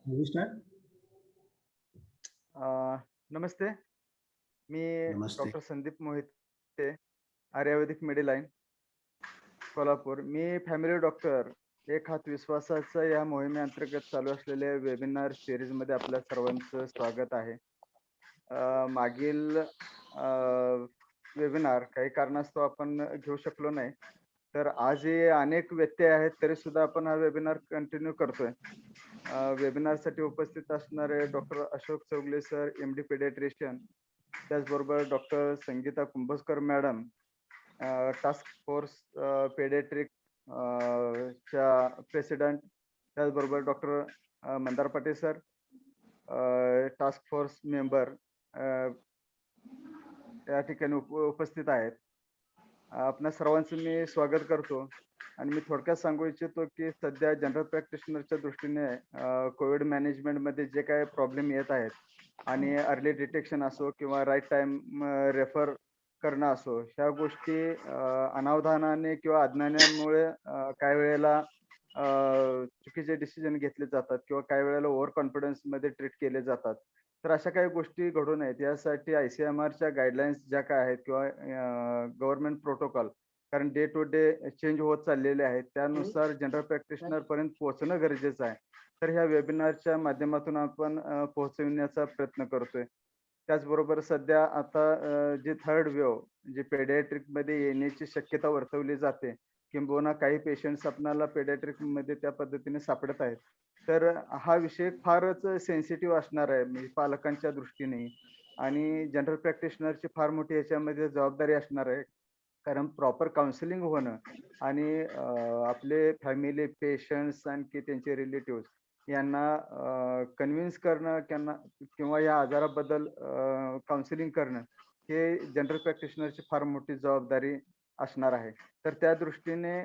We start? नमस्ते. मी Namaste. Doctor Sandeep Mohite, Ayurvedic मेडिलाईन, Kolhapur. मी family doctor एक हात विश्वासाचा या मोहिमेअंतर्गत चालू असलेल्या वेबिनार सिरीजमध्ये आपल्या सर्वांचं स्वागत आहे. मागील वेबिनार काही कारणास्तव आपण घेऊ शकलो नाही. तर आजही अनेक व्यत्यय आहेत, तरी सुद्धा आपण हा वेबिनार कंटिन्यू करतोय. वेबिनारसाठी उपस्थित असणारे doctor Ashok Chougule sir, MD paediatrician, त्याचबरोबर doctor Sangeeta Kumbhojkar madam, task force paediatric च्या प्रेसिडेंट, त्याचबरोबर doctor Mandar Patil sir, task force member या ठिकाणी उपस्थित आहेत. आपल्या सर्वांचं मी स्वागत करतो आणि मी थोडक्यात सांगू इच्छितो की सध्या जनरल प्रॅक्टिशनरच्या दृष्टीने कोविड मॅनेजमेंटमध्ये जे काय प्रॉब्लेम येत आहेत आणि अर्ली डिटेक्शन असो किंवा राईट टाइम रेफर करणं असो, ह्या गोष्टी अनावधानाने किंवा अज्ञानामुळे काही वेळेला चुकीचे डिसिजन घेतले जातात किंवा काही वेळेला ओव्हर कॉन्फिडन्समध्ये ट्रीट केले जातात. तर अशा काही गोष्टी घडू नयेत यासाठी ICMRच्या गाईडलाईन्स ज्या काय आहेत किंवा गव्हर्नमेंट प्रोटोकॉल, कारण डे टू डे चेंज होत चाललेले आहेत, त्यानुसार जनरल प्रॅक्टिशनर पर्यंत पोहोचणं गरजेचं आहे. तर ह्या वेबिनारच्या माध्यमातून आपण पोहोचविण्याचा प्रयत्न करतोय. त्याचबरोबर सध्या आता जी थर्ड वेव्ह जी पेडियाट्रिक मध्ये येण्याची शक्यता वर्तवली जाते, किंबहुना काही पेशंट्स आपल्याला पेडियाट्रिक मध्ये त्या पद्धतीने सापडत आहेत. तर हा विषय फारच सेन्सिटिव्ह असणार आहे म्हणजे पालकांच्या दृष्टीने, आणि जनरल प्रॅक्टिशनरची फार मोठी याच्यामध्ये जबाबदारी असणार आहे. कारण प्रॉपर काउन्सिलिंग होणं आणि आपले फॅमिली, पेशंट्स आणखी त्यांचे रिलेटिव्ह यांना कन्व्हिन्स करणं त्यांना किंवा या आजाराबद्दल काउन्सिलिंग करणं, हे जनरल प्रॅक्टिशनरची फार मोठी जबाबदारी असणार आहे. तर त्या दृष्टीने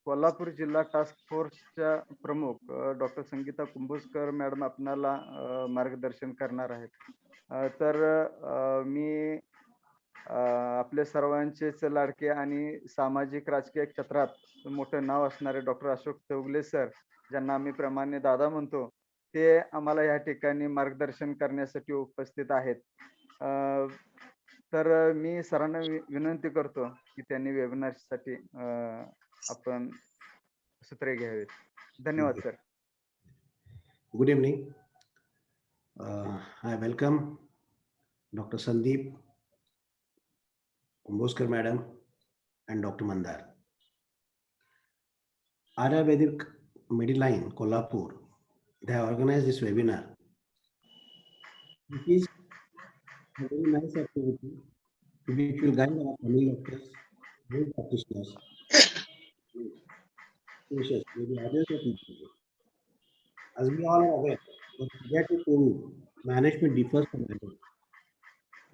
कोल्हापूर जिल्हा टास्क फोर्सच्या प्रमुख डॉक्टर संगीता कुंभोजकर मॅडम आपणाला मार्गदर्शन करणार आहेत. तर मी आपले सर्वांचेच लाडके आणि सामाजिक राजकीय क्षेत्रात मोठं नाव असणारे डॉक्टर अशोक चौगले सर, ज्यांना आम्ही प्रमान्य दादा म्हणतो, ते आम्हाला या ठिकाणी मार्गदर्शन करण्यासाठी उपस्थित आहेत. तर मी सरांना विनंती करतो की त्यांनी वेबिनारसाठी आपण सूत्रे घ्यावीत. धन्यवाद sir. Good evening. I welcome Dr. Sandeep Kumbhoskar Madam and Dr. Mandar. Ayurvedic Mediline, Kolhapur, they have organized this webinar. It is a very nice activity which will guide our family doctors, health practitioners, patients, maybe others of people. As we all are aware, the pediatric COVID management differs from adult.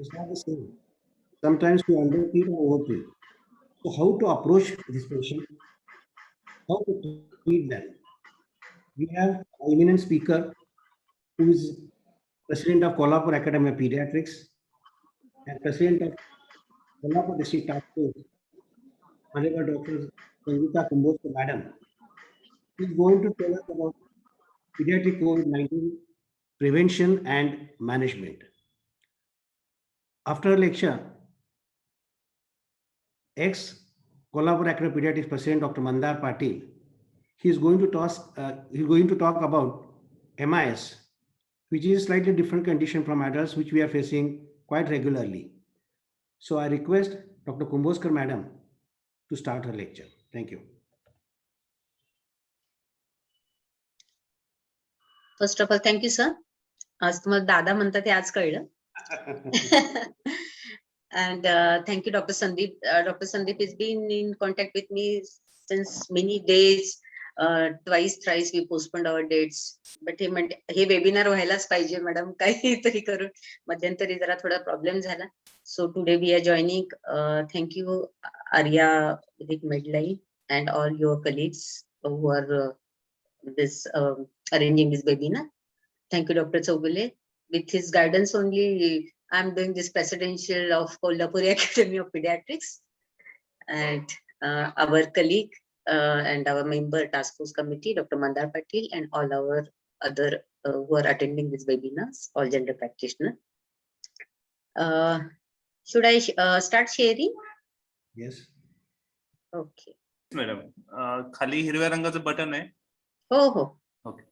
It's not the same. Sometimes we undertreat or overtreat. So how to approach this patient? How to treat them? We have an eminent speaker who is president of Kolhapur Academy of Pediatrics and president of Kolhapur District Task Force, Honorable Dr. Sangeeta Kumbhoskar Madam. She is going to tell us about pediatric COVID-19 prevention and management. After her lecture, ex-Kolhapur Academy of Pediatrics President Dr. Mandar Patil, he is going to talk about MIS, which is a slightly different condition from adults, which we are facing quite regularly. So I request Dr. Kumbhoskar Madam to start her lecture. Thank you. First of all thank you sir. आज तुम्हाला दादा म्हणतात ते आज कळलं. And thank you, Dr. Sandeep. Dr. Sandeep has been in contact with me since many days. Twice, thrice we postponed our dates. But हे webinar व्हायलाच पाहिजे मॅडम, काहीतरी करून. मध्यंतरी जरा थोडा प्रॉब्लेम झाला. So today we are joining. Thank you, Arya Vedic Medline and all your colleagues who are arranging this webinar. Thank you, Dr. Chogule. With his guidance only, I'm doing this presidential of Kolhapur Academy of Pediatrics, and our colleague and our member task force committee, Dr. Mandar Patil, and all our other who are attending this webinars, all gender practitioner. Should I start sharing? Yes. Okay. Madam खाली हिरव्या रंगाचं button आहे. हो हो. Okay.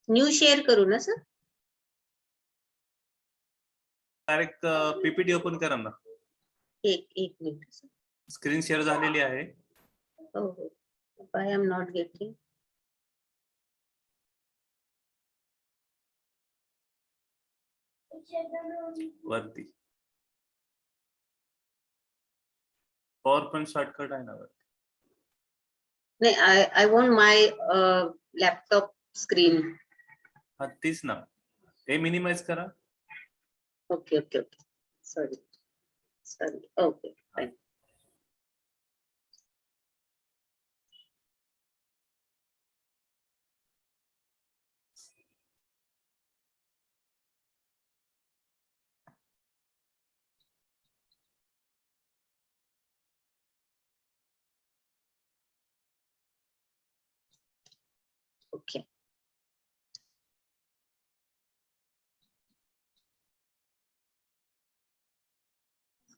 New share करू ना sir? Direct PPT open करा ना. एक मिनिट सर. स्क्रीन शेअर झालेली आहे. हो हो. I am not getting. वरती PowerPoint शॉर्टकट आहे ना वरती. नाही, I want my laptop screen. हा तीच ना. हे मिनिमाइज करा. Okay. Sorry. Okay, fine. Okay.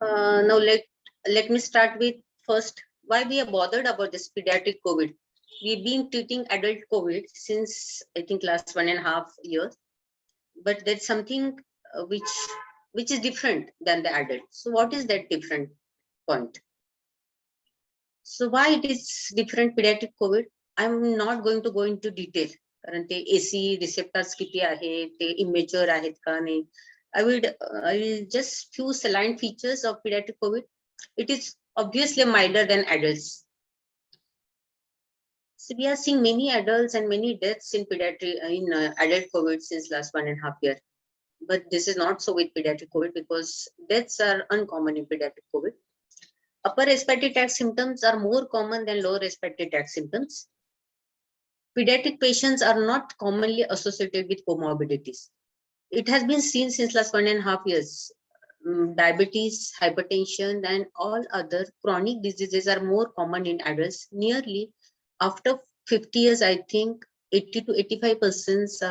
Now let me start with first why we are bothered about this pediatric COVID. We've been treating adult COVID since I think last 1.5 years, but there's something which is different than the adult. So what is that different point? So why it is different pediatric COVID? I'm not going to go into detail. कारण ते AC receptors किती आहेत, ते immature आहेत का नाही. I will just few salient features of pediatric COVID. It is obviously milder than adults. So we are seeing many adults and many deaths in adult COVID since last 1.5 years. But this is not so with pediatric COVID because deaths are uncommon in pediatric COVID. Upper respiratory tract symptoms are more common than lower respiratory tract symptoms. Pediatric patients are not commonly associated with comorbidities. It has been seen since last 1.5 years. Diabetes, hypertension, and all other chronic diseases are more common in adults. Nearly after 50 years, I think 80 to 85%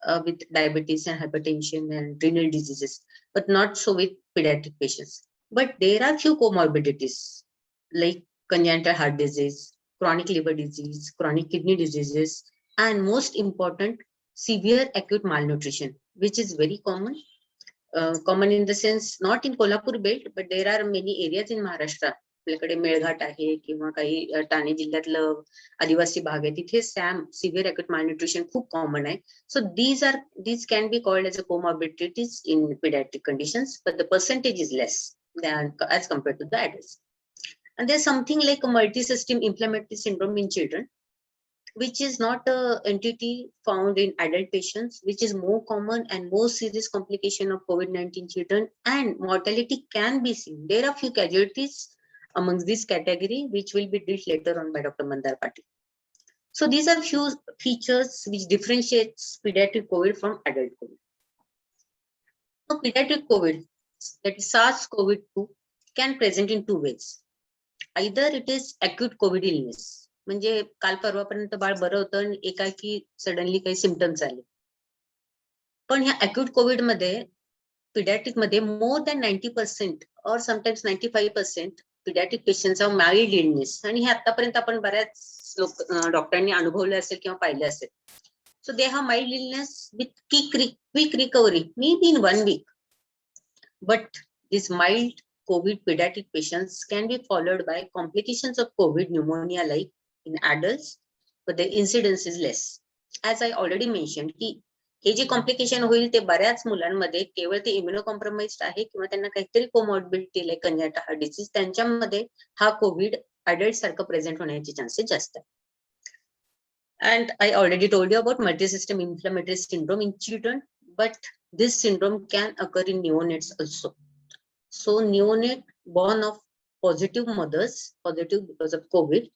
are with diabetes and hypertension and renal diseases, but not so with pediatric patients. But there are few comorbidities like congenital heart disease, chronic liver disease, chronic kidney diseases, and most important, severe acute malnutrition, which is very common. Common in the sense, not in Kolhapur belt, but there are many areas in Maharashtra. आपल्याकडे मेळघाट आहे किंवा काही ठाणे जिल्ह्यातलं आदिवासी भाग आहे तिथे severe acute malnutrition खूप common आहे. So these can be called as a comorbidities in pediatric conditions, but the percentage is less than as compared to the adults. And there's something like a multi-system inflammatory syndrome in children, which is not an entity found in adult patients, which is more common and more serious complication of COVID-19 children, and mortality can be seen. There are few casualties amongst this category, which will be dealt later on by Dr. Mandar Patil. So these are few features which differentiates pediatric COVID from adult COVID. So pediatric COVID, that is SARS-CoV-2, can present in two ways. Either it is acute COVID illness, म्हणजे काल परवापर्यंत बाळ बरं होतं आणि एकाकी suddenly काही symptoms आले. पण ह्या अक्यूट कोविड मध्ये पिडॅट्रिक मध्ये मोर than 90% or sometimes 95% pediatric patients are mild illness, आणि हे आतापर्यंत आपण बऱ्याच डॉक्टरांनी अनुभवले असेल किंवा पाहिले असेल. So they have mild illness with quick recovery, maybe in 1 week. But this mild COVID pediatric patients can be followed by complications of COVID pneumonia like in adults, but the incidence is less. As I already mentioned, की हे जे complication होईल ते बऱ्याच मुलांमध्ये केवळ ते immunocompromised आहे किंवा त्यांना काहीतरी comorbidity like congenital heart disease, त्यांच्यामध्ये हा कोविड अडल्ट सारखं प्रेझेंट होण्याचे चान्सेस जास्त आहे. And I already told you about multi-system inflammatory syndrome in children, but this syndrome can occur in neonates also. So neonate born of positive mothers, positive because of COVID,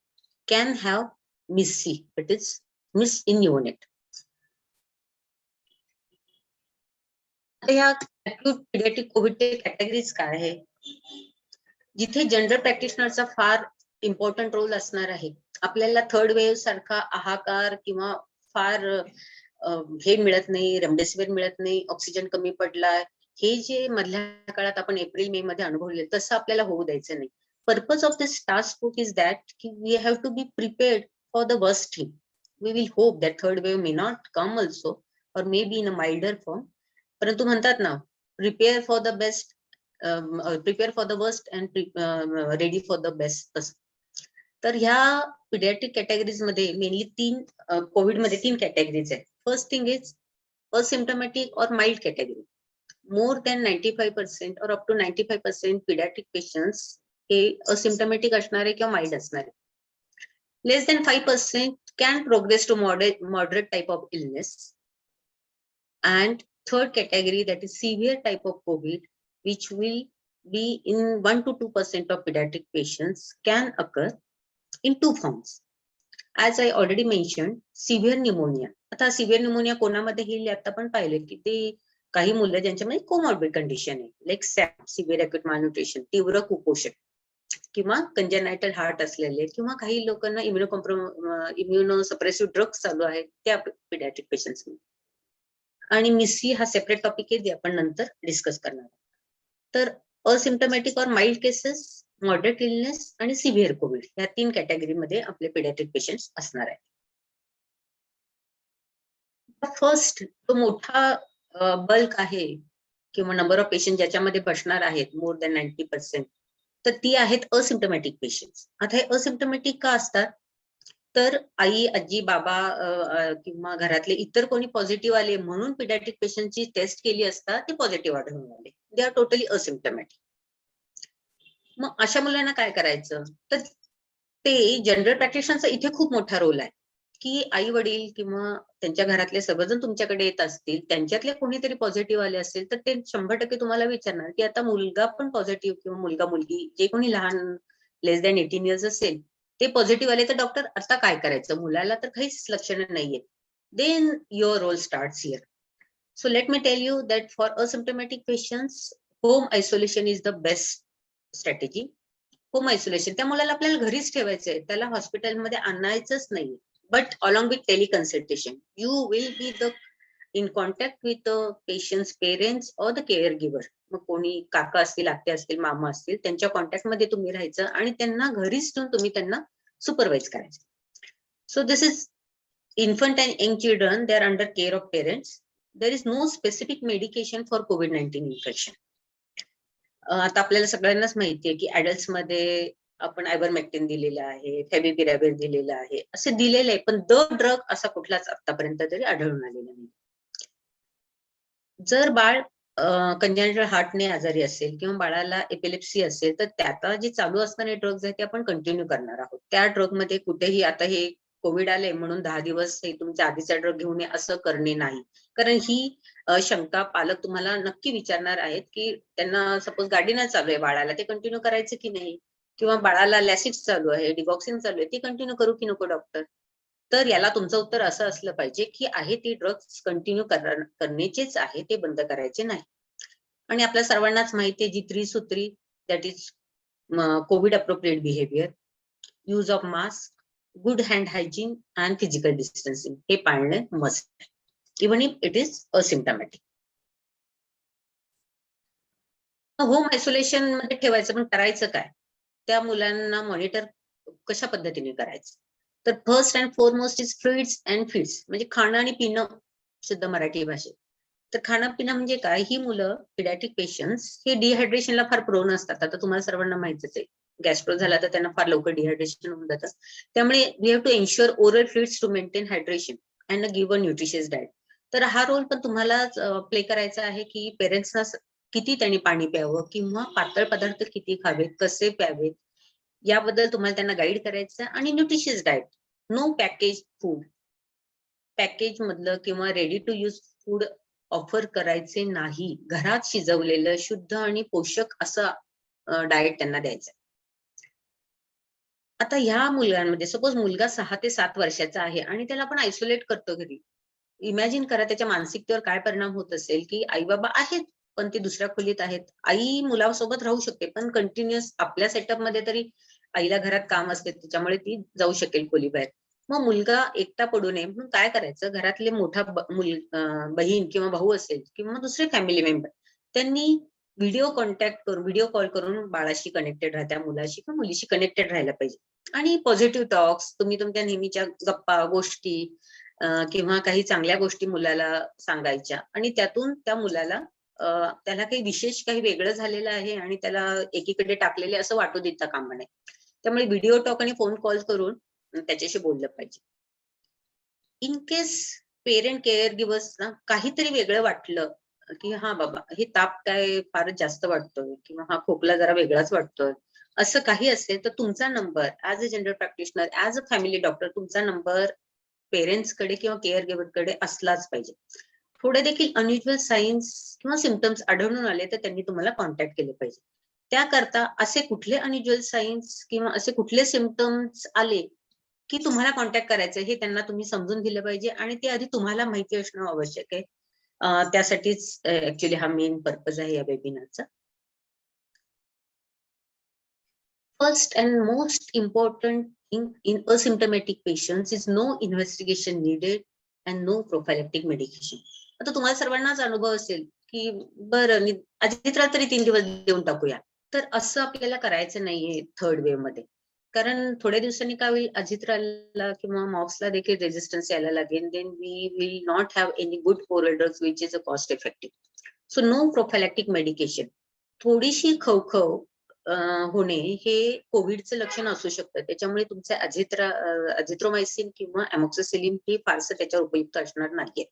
can have MIS-C, that is miss in neonate. आता ह्या acute paediatric कोविडचे categories काय आहे, जिथे general प्रॅक्टिशनरचा फार important role असणार आहे. आपल्याला third wave सारखा हाहाकार किंवा फार हे मिळत नाही, रेमडेसिवीर मिळत नाही, ऑक्सिजन कमी पडलाय, हे जे मधल्या काळात आपण एप्रिल मे मध्ये अनुभवले तसं आपल्याला होऊ द्यायचं नाही. Purpose of this task force is that की we have to be prepared for the worst thing. We will hope that third wave may not come also और may be in a milder form. परंतु म्हणतात ना, prepare for the best, prepare for the worst and ready for the best. तर ह्या paediatric categories मध्ये mainly COVID मध्ये 3 categories आहेत. First thing is asymptomatic और mild category. More than 95% or up to 95% pediatric patients हे asymptomatic असणारे किंवा mild असणारे. Less than 5% can progress to moderate type of illness. And third category, that is severe type of COVID, which will be in 1 to 2% of pediatric patients, can occur in 2 forms. As I already mentioned, severe pneumonia. आता severe pneumonia कोणामध्ये येईल आता आपण पाहिले की ते काही मुलं ज्यांच्यामध्ये comorbid condition आहे, like SAP, severe acute malnutrition, तीव्र कुपोषण किंवा कंजेनायटल हार्ट असलेले, किंवा काही लोकांना इम्युनोसप्रेसिव्ह ड्रग्स चालू आहेत त्या पिडियाट्रिक पेशंट्स. आणि मिसी हा सेपरेट टॉपिक आहे, जे आपण नंतर डिस्कस करणार. तर असिम्प्टोमॅटिक और माइल्ड केसेस, मॉडरेट इलनेस आणि सिव्हिअर कोविड या 3 कॅटेगरीमध्ये आपले पिडियाट्रिक पेशंट्स असणार आहेत. फर्स्ट तो मोठा बल्क आहे किंवा नंबर ऑफ पेशंट ज्याच्यामध्ये बसणार आहेत मोर दॅन 90%, तर ती आहेत असिम्प्टोमॅटिक पेशंट्स. आता हे असिम्प्टोमॅटिक का असतात, तर आई, आजी, बाबा किंवा घरातले इतर कोणी पॉझिटिव्ह आले म्हणून पिडियाट्रिक पेशंटची टेस्ट केली असता ते पॉझिटिव्ह आढळून आले. They are totally asymptomatic. मग अशा मुलांना काय करायचं, तर ते जनरल प्रॅक्टिशनरचा इथे खूप मोठा रोल आहे की आई वडील किंवा त्यांच्या घरातले सर्वजण तुमच्याकडे येत असतील, त्यांच्यातले कोणीतरी पॉझिटिव्ह आले असेल तर ते 100% तुम्हाला विचारणार की आता मुलगा पण पॉझिटिव्ह किंवा मुलगा मुलगी जे कोणी लहान लेस दॅन 18 इयर्स असेल ते पॉझिटिव्ह आले तर डॉक्टर आता काय करायचं, मुलाला तर काहीच लक्षणं नाहीयेत. Then your role starts here. So let me tell you that for asymptomatic patients home isolation is the best strategy. Home isolation, त्या मुलाला आपल्याला घरीच ठेवायचंय, त्याला हॉस्पिटलमध्ये आणायचंच नाही. But along with teleconsultation you will be the in contact with the patients parents or the care giver. मग कोणी काका असतील, आत्या असतील, मामा असतील, त्यांच्या कॉन्टॅक्ट मध्ये तुम्ही राहायचं आणि त्यांना घरीच ठेवून तुम्ही त्यांना सुपरवाइज करायचं. So this is infant and young children, they are under care of parents. There is no specific medication for COVID-19 infection. आता आपल्याला सगळ्यांनाच माहिती आहे की ऍडल्ट्स मध्ये आपण आयव्हरमेक्टिन दिलेलं आहे, फेविपिराविर दिलेलं आहे, असे दिलेले आहे, पण द ड्रग असा कुठलाच आतापर्यंत तरी आढळून आलेला नाही. जर बाळ कंजेनिटल हार्टने आजारी असेल किंवा बाळाला एपिलेप्सी असेल तर त्याचा जे चालू असणारे ड्रग्ज आहेत ते आपण कंटिन्यू करणार आहोत. त्या ड्रग मध्ये कुठेही आता हे कोविड आले म्हणून 10 दिवस हे तुमच्या आधीचा ड्रग घेऊन ये असं करणे नाही. कारण ही शंका पालक तुम्हाला नक्की विचारणार आहेत की त्यांना सपोज गार्डिनर चालू आहे बाळाला, ते कंटिन्यू करायचं की नाही, किंवा बाळाला लॅसिक्स चालू आहे, डिगॉक्सिन चालू आहे, ती कंटिन्यू करू की नको डॉक्टर. तर याला तुमचं उत्तर असं असलं पाहिजे की आहे ती ड्रग्स कंटिन्यू करण्याचेच आहे, ते बंद करायचे नाही. आणि आपल्या सर्वांनाच माहिती आहे जी त्रिसूत्री, that is COVID appropriate behaviour, use of mask, good hand hygiene and physical distancing, हे पाळणे मस्ट आहे, even if it is asymptomatic. Home isolation मध्ये ठेवायचं, पण करायचं काय, त्या मुलांना मॉनिटर कशा पद्धतीने करायचं. तर first and foremost is fluids and feeds, म्हणजे खाणं आणि पिणं शुद्ध मराठी भाषेत. तर खाणं पिणं म्हणजे काय, ही मुलं पिडियाट्रिक पेशंट्स हे डिहायड्रेशनला फार प्रोन असतात. आता तुम्हाला सर्वांना माहितीच आहे, गॅस्ट्रो झाला तर त्यांना फार लवकर डिहायड्रेशन होऊन जातं. त्यामुळे we have to ensure oral fluids to maintain hydration and give a nutritious diet. तर हा रोल पण तुम्हाला प्ले करायचा आहे की पेरेंट्सना किती त्यांनी पाणी प्यावं किंवा पातळ पदार्थ किती खावेत, कसे प्यावेत, याबद्दल तुम्हाला त्यांना गाईड करायचं. आणि nutritious diet, no package food, package मधलं किंवा ready to use food offer करायचे नाही. घरात शिजवलेलं शुद्ध आणि पोषक असं डाएट त्यांना द्यायचं. आता ह्या मुलांमध्ये सपोज मुलगा 6 ते 7 वर्षाचा आहे आणि त्याला आपण आयसोलेट करतो घरी, इमॅजिन करा त्याच्या मानसिकतेवर काय परिणाम होत असेल, की आई बाबा आहेत पण ते दुसऱ्या खोलीत आहेत. आई मुलासोबत राहू शकते पण कंटिन्युअस आपल्या सेटअप मध्ये तरी आईला घरात काम असते त्याच्यामुळे ती जाऊ शकेल खोली बाहेर. मग मुलगा एकटा पडू नये म्हणून काय करायचं, घरातले मोठा बहीण किंवा भाऊ असेल किंवा दुसरे फॅमिली मेंबर त्यांनी व्हिडिओ कॉल करून बाळाशी कनेक्टेड राहा, त्या मुलाशी किंवा मुलीशी कनेक्टेड राहायला पाहिजे. आणि पॉझिटिव्ह टॉक्स तुम्ही तुमच्या नेहमीच्या गप्पा गोष्टी किंवा काही चांगल्या गोष्टी मुलाला सांगायच्या आणि त्यातून त्या मुलाला त्याला काही विशेष काही वेगळं झालेलं आहे आणि त्याला एकीकडे टाकलेले असं वाटू देता कामा नये. त्यामुळे व्हिडिओ टॉक आणि फोन कॉल करून त्याच्याशी बोललं पाहिजे. In case parent care givers ना काहीतरी वेगळं वाटलं, की हा बाबा हे ताप काय फारच जास्त वाटतोय किंवा हा खोकला जरा वेगळाच वाटतोय, असं काही असेल तर तुमचा number as a general practitioner, as a family doctor तुमचा नंबर पेरेंट्स कडे किंवा केअर गिव्हर कडे असलाच पाहिजे. थोडे देखील अनयुज्युअल साईन्स किंवा सिम्पटम्स आढळून आले तर त्यांनी तुम्हाला कॉन्टॅक्ट केले पाहिजे. त्याकरता असे कुठले अनयुज्युअल साईन्स किंवा असे कुठले सिम्पटम्स आले की तुम्हाला कॉन्टॅक्ट करायचं हे त्यांना तुम्ही समजून दिलं पाहिजे आणि ते आधी तुम्हाला माहिती असणं आवश्यक आहे. त्यासाठीच ऍक्च्युली हा मेन पर्पज आहे या वेबिनारचा. First and most important thing in asymptomatic patients is no investigation needed and no prophylactic medication. आता तुम्हाला सर्वांनाच अनुभव असेल की बरं अजित्राल तरी 3 दिवस देऊन टाकूया, तर असं आपल्याला करायचं नाहीये थर्ड वेव्ह मध्ये. कारण थोड्या दिवसांनी काय होईल, अजित्रालला किंवा मॉक्सला देखील रेजिस्टन्स यायला लागेल. Then we will not have any good oral drugs which is a cost effective. So no prophylactic medication. थोडीशी खवखव होणे हे कोविडचं लक्षण असू शकतं. त्याच्यामुळे तुमचे अझिथ्रोमायसिन किंवा अमॉक्सिसिलिन हे फारसं त्याच्यावर उपयुक्त असणार नाहीये.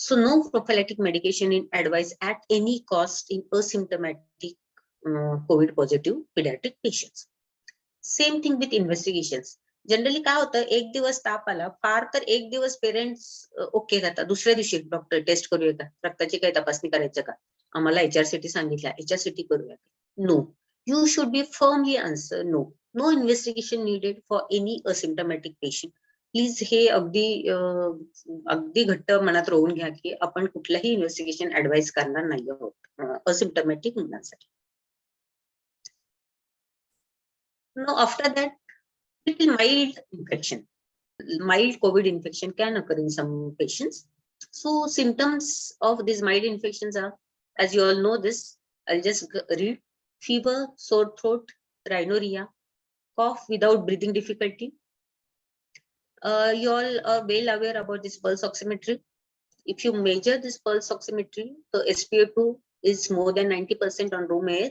So no prophylactic medication in advice at any cost in asymptomatic COVID positive paediatric patients. Same thing with investigations. Generally काय होतं, एक दिवस ताप आला, फार तर एक दिवस पेरेंट्स ओके राहतात. दुसऱ्या दिवशी डॉक्टर टेस्ट करूया का, रक्ताची काही तपासणी करायचं का, आम्हाला HRCT सांगितलं HRCT करूया. No, you should be firmly answer no. No investigation needed for any asymptomatic patient. Please हे अगदी घट्ट मनात रोवून घ्या की आपण कुठलंही इन्व्हेस्टिगेशन ऍडवाइस करणार नाही आहोत असिम्प्टोमॅटिक मुलांसाठी. Know after that little mild infection, mild COVID infection can occur in some patients. So symptoms of these mild infections are, as you all know this, I'll just read: fever, sore throat, rhinorrhea, cough without breathing difficulty. You all are well aware about this pulse oximetry. If you measure this pulse oximetry, the SpO2 is more than 90% on room air.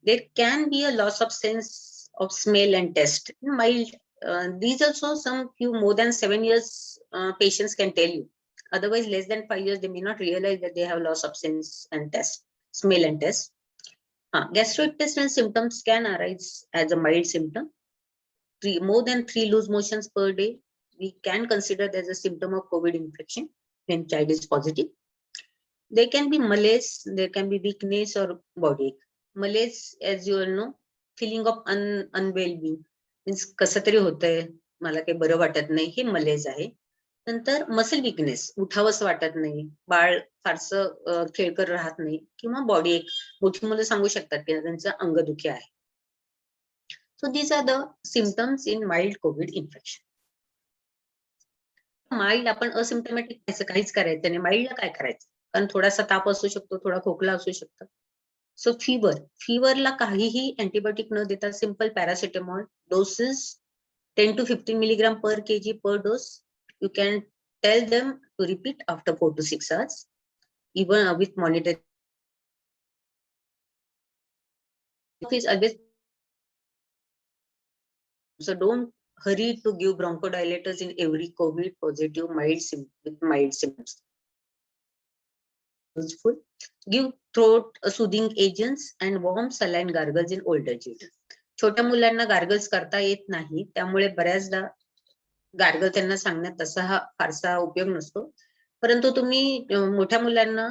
There can be a loss of sense of smell and taste. Mild. These also some few more than 7 years patients can tell you. Otherwise, less than 5 years, they may not realize that they have loss of sense and taste, smell and taste. Gastrointestinal symptoms can arise as a mild symptom. More than 3 loose motions per day, we can consider as a symptom of COVID infection when child is positive. There can be malaise, there can be weakness or body ache. Malaise, as you all know, feeling of unwell-being, means कसं तरी होतंय, मला काही बरं वाटत नाही, हे मलेज आहे. नंतर मसल विकनेस, उठावंसं वाटत नाही, बाळ फारसं खेळकर राहत नाही किंवा बॉडी एक, मोठी मुलं सांगू शकतात की त्यांचं अंगदुखी आहे. So these are the symptoms in mild COVID infection. Mild आपण असिम्प्टोमॅटिक काहीच करायचं नाही, माइल्डला काय करायचं, कारण थोडासा ताप असू शकतो, थोडा खोकला असू शकतो. सो फीवरला काहीही अँटीबायोटिक न देता simple paracetamol, doses 10 to 15 milligram per kg per dose. You can tell them to repeat after 4 to 6 hours, even with monitoring. Is always, so don't hurry to give bronchodilators in every COVID positive with mild symptoms. Useful. Give throat soothing agents and warm saline gargles in older children. छोट्या मुलांना gargles करता येत नाही, त्यामुळे बऱ्याचदा gargle त्यांना सांगण्यात तसा हा फारसा उपयोग नसतो. परंतु तुम्ही मोठ्या मुलांना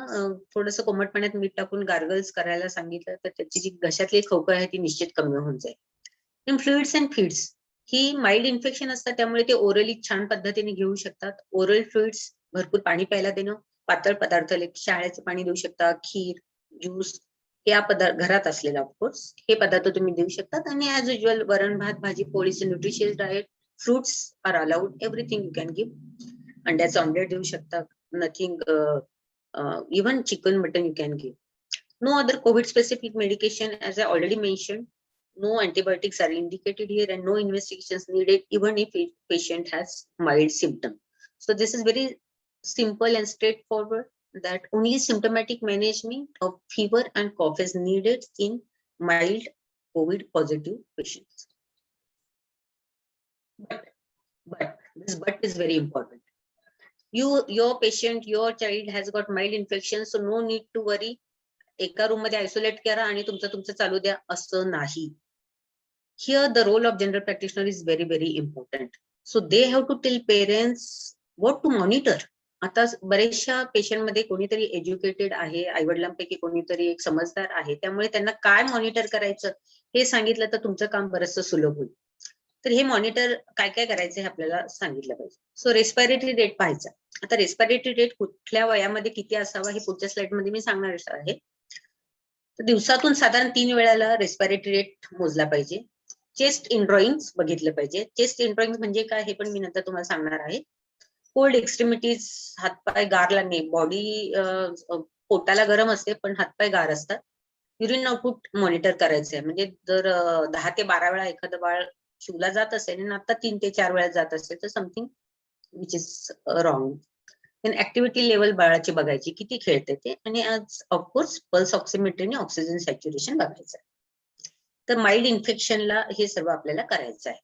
थोडंसं कोमट पाण्यात मीठ टाकून गार्गल्स करायला सांगितलं तर त्याची जी घशातली खवखव आहे ती निश्चित कमी होऊन जाईल. Fluids and feeds he mild infection असतात, त्यामुळे ते ओरली छान पद्धतीने घेऊ शकतात. ओरल फ्लुइड्स भरपूर पाणी प्यायला देणं, पातळ पदार्थ लाईक शाळेचं पाणी देऊ शकता, खीर, ज्यूस या पदार्थ घरात असलेला ऑफकोर्स हे पदार्थ तुम्ही देऊ शकतात. आणि ऍज युजल वरण भात भाजी पोळीचे nutritious diet, fruits are allowed, everything you can give. अंड्याचं ऑमलेट देऊ शकता, nothing even chicken mutton you can give. No other COVID specific medication, as I already mentioned. No antibiotics are indicated here and no investigations needed even if a patient has mild symptom. So this is very simple and straightforward, that only symptomatic management of fever and cough is needed in mild COVID positive patients. But this but is very important. Your patient, your child has got mild infection, so no need to worry. एका room मध्ये isolate करा आणि तुमचं चालू द्या असं नाही. Here the role of general practitioner is very very important. So they have to tell parents what to monitor. आता बरेचशा पेशंट मध्ये कोणीतरी एज्युकेटेड आहे, आईवडिलांपैकी कोणीतरी एक समजदार आहे, त्यामुळे त्यांना काय मॉनिटर करायचं हे सांगितलं तर तुमचं काम बरंचसं सुलभ होईल. तर हे मॉनिटर काय काय करायचं हे आपल्याला सांगितलं पाहिजे. सो रेस्पिरेटरी रेट पाहायचा. आता रेस्पिरेटरी रेट कुठल्या वयामध्ये किती असावा हे पुढच्या स्लाइड मध्ये मी सांगणार आहे. दिवसातून साधारण 3 वेळाला रेस्पिरेटरी रेट मोजला पाहिजे. चेस्ट इनड्रॉइंग बघितलं पाहिजे. चेस्ट इनड्रॉइंग म्हणजे काय हे पण मी नंतर तुम्हाला सांगणार आहे. कोल्ड एक्स्ट्रीमिटीज, हातपाय गार लागणे, बॉडी पोटाला गरम असते पण हातपाय गार असतात. युरिन आउटपुट मॉनिटर करायचं आहे. म्हणजे जर 10 ते 12 वेळा एखादं बाळ शिवला जात असेल आणि आता 3 ते 4 वेळा जात असेल तर something which is wrong. Activity level बाळाची बघायची, किती खेळते ते, आणि ऑफकोर्स पल्स ऑक्सिमेट्रीने ऑक्सिजन सॅच्युरेशन बघायचं. तर माइल्ड इन्फेक्शनला हे सर्व आपल्याला करायचं आहे.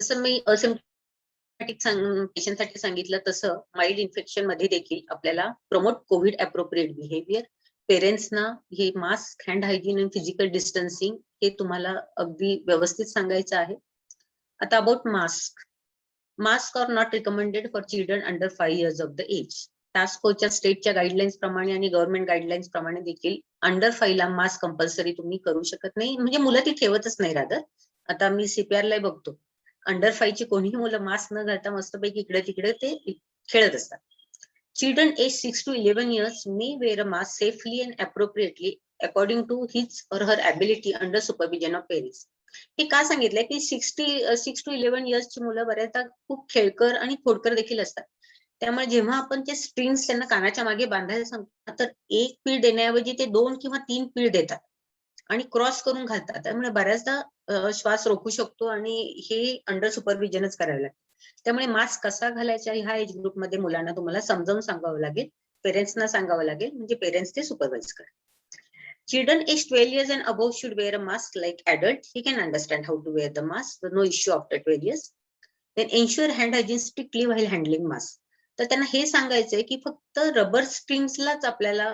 जसं मी असिम्प्टोमॅटिक पेशंटसाठी सांगितलं तसं माइल्ड इन्फेक्शन मध्ये देखील आपल्याला प्रमोट कोविड अप्रोप्रिएट बिहेवियर. पेरेंट्सना हे मास्क, हँड हायजीन आणि फिजिकल डिस्टन्सिंग हे तुम्हाला अगदी व्यवस्थित सांगायचं आहे. आता about mask are not recommended for children under 5 years of the age. Task फोर्सच्या स्टेटच्या गाईडलाईन्स प्रमाणे आणि गव्हर्नमेंट गाईडलाईन्स प्रमाणे देखील अंडर 5 ला मास्क कंपल्सरी तुम्ही करू शकत नाही. म्हणजे मुलं ती ठेवतच नाही. रादर आता मी CPR ला बघतो, अंडर 5 ची कोणीही मुलं मास्क न घालता मस्तपैकी इकडे तिकडे ते खेळत असतात. Children age 6 to 11 years may wear a mask safely and appropriately according to his or her ability under supervision of parents. हे का सांगितलंय की 6 to 11 years ची मुलं बऱ्याचदा खूप खेळकर आणि खोडकर देखील असतात. त्यामुळे जेव्हा आपण ते स्ट्रिंग्स त्यांना कानाच्या मागे बांधायला सांगतो तर एक पीळ देण्याऐवजी ते 2 किंवा 3 पीळ देतात आणि क्रॉस करून घालतात. त्यामुळे बऱ्याचदा श्वास रोखू शकतो आणि हे अंडर सुपरविजनच करायला लागतं. त्यामुळे मास्क कसा घालायचा ह्या एज ग्रुपमध्ये मुलांना तुम्हाला समजावून सांगावं लागेल, पेरेंट्सना सांगावं लागेल, म्हणजे पेरेंट्स ते सुपरवाइज करा. Children aged 12 years and above should wear a mask like adults. He can understand how to wear the mask. No issue after 12 years. Then ensure hand hygiene strictly while handling mask. तर त्यांना हे सांगायचंय की फक्त rubber स्ट्रिंग्सलाच आपल्याला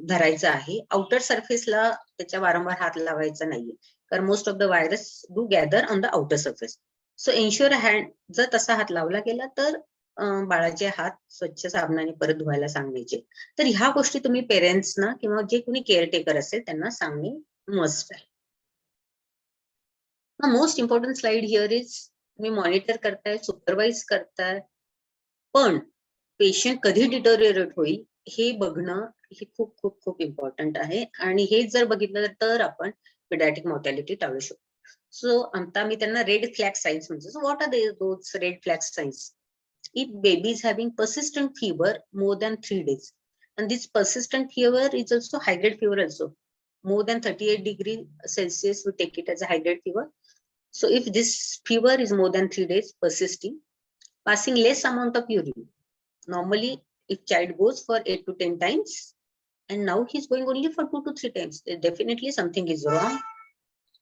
धरायचं आहे. Outer सरफेसला त्याच्या वारंवार हात लावायचा नाहीये, कारण most of the virus do gather on the outer surface. So ensure hand, जर तसा हात लावला गेला तर बाळाचे हात स्वच्छ साबणाने परत धुवायला सांगायचे. तर ह्या गोष्टी तुम्ही पेरेंट्सना किंवा जे कोणी केअरटेकर असेल त्यांना सांगणे मस्ट आहे. Most important slide here is, तुम्ही मॉनिटर करताय, सुपरवाइज करताय, पण पेशंट कधी डिटोरिएट होईल हे बघणं हे खूप खूप खूप इम्पॉर्टंट आहे. आणि हे जर बघितलं तर आपण पिडियाट्रिक मॉर्टॅलिटी टाळू शकतो. सो आता मी त्यांना रेड फ्लॅग साइन्स म्हणतो. So what are those red flag signs? If baby is having persistent fever more than 3 days, and this persistent fever is also high grade fever also, more than 38 degrees Celsius, we take it as a high grade fever. So if this fever is more than 3 days persisting, passing less amount of urine, normally if child goes for 8 to 10 times and now he's going only for 2 to 3 times, definitely something is wrong.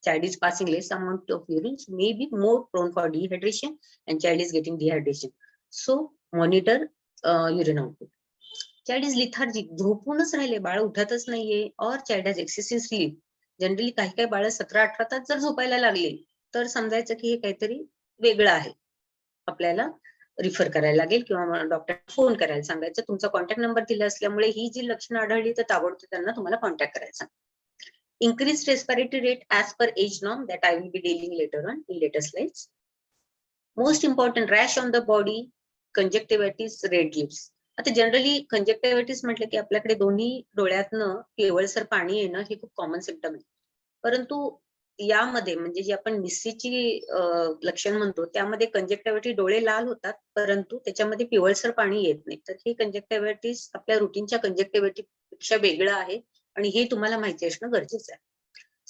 Child is passing less amount of urine, so may be more prone for dehydration and child is getting dehydration. So monitor urine output. Child is lethargic, झोपूनच राहिले, बाळ उठतच नाहीये, or child has excessive sleep. Generally काही काही बाळ 17-18 तास जर झोपायला लागले तर समजायचं की हे काहीतरी वेगळं आहे, आपल्याला रिफर करायला लागेल किंवा डॉक्टर फोन करायला सांगायचं. तुमचा कॉन्टॅक्ट नंबर दिला असल्यामुळे ही जी लक्षणं आढळली तर ताबडतोब त्यांना तुम्हाला कॉन्टॅक्ट करायचा. Increased respiratory rate as per age norm that I will be dealing later on in later slides. Most important rash on the body, conjunctivitis, red lips. आता जनरली कंजक्टिव्हायटिस म्हटलं की आपल्याकडे दोन्ही डोळ्यातनं पिवळसर पाणी येणं हे खूप कॉमन सिम्पटम आहे. परंतु यामध्ये म्हणजे जी आपण मिस्सीची लक्षण म्हणतो त्यामध्ये कंजक्टिव्हिटी डोळे लाल होतात परंतु त्याच्यामध्ये पिवळसर पाणी येत नाही. तर हे कंजक्टिव्हायटिस आपल्या रुटीनच्या कंजक्टिव्हिटी पेक्षा वेगळं आहे आणि हे तुम्हाला माहिती असणं गरजेचं आहे.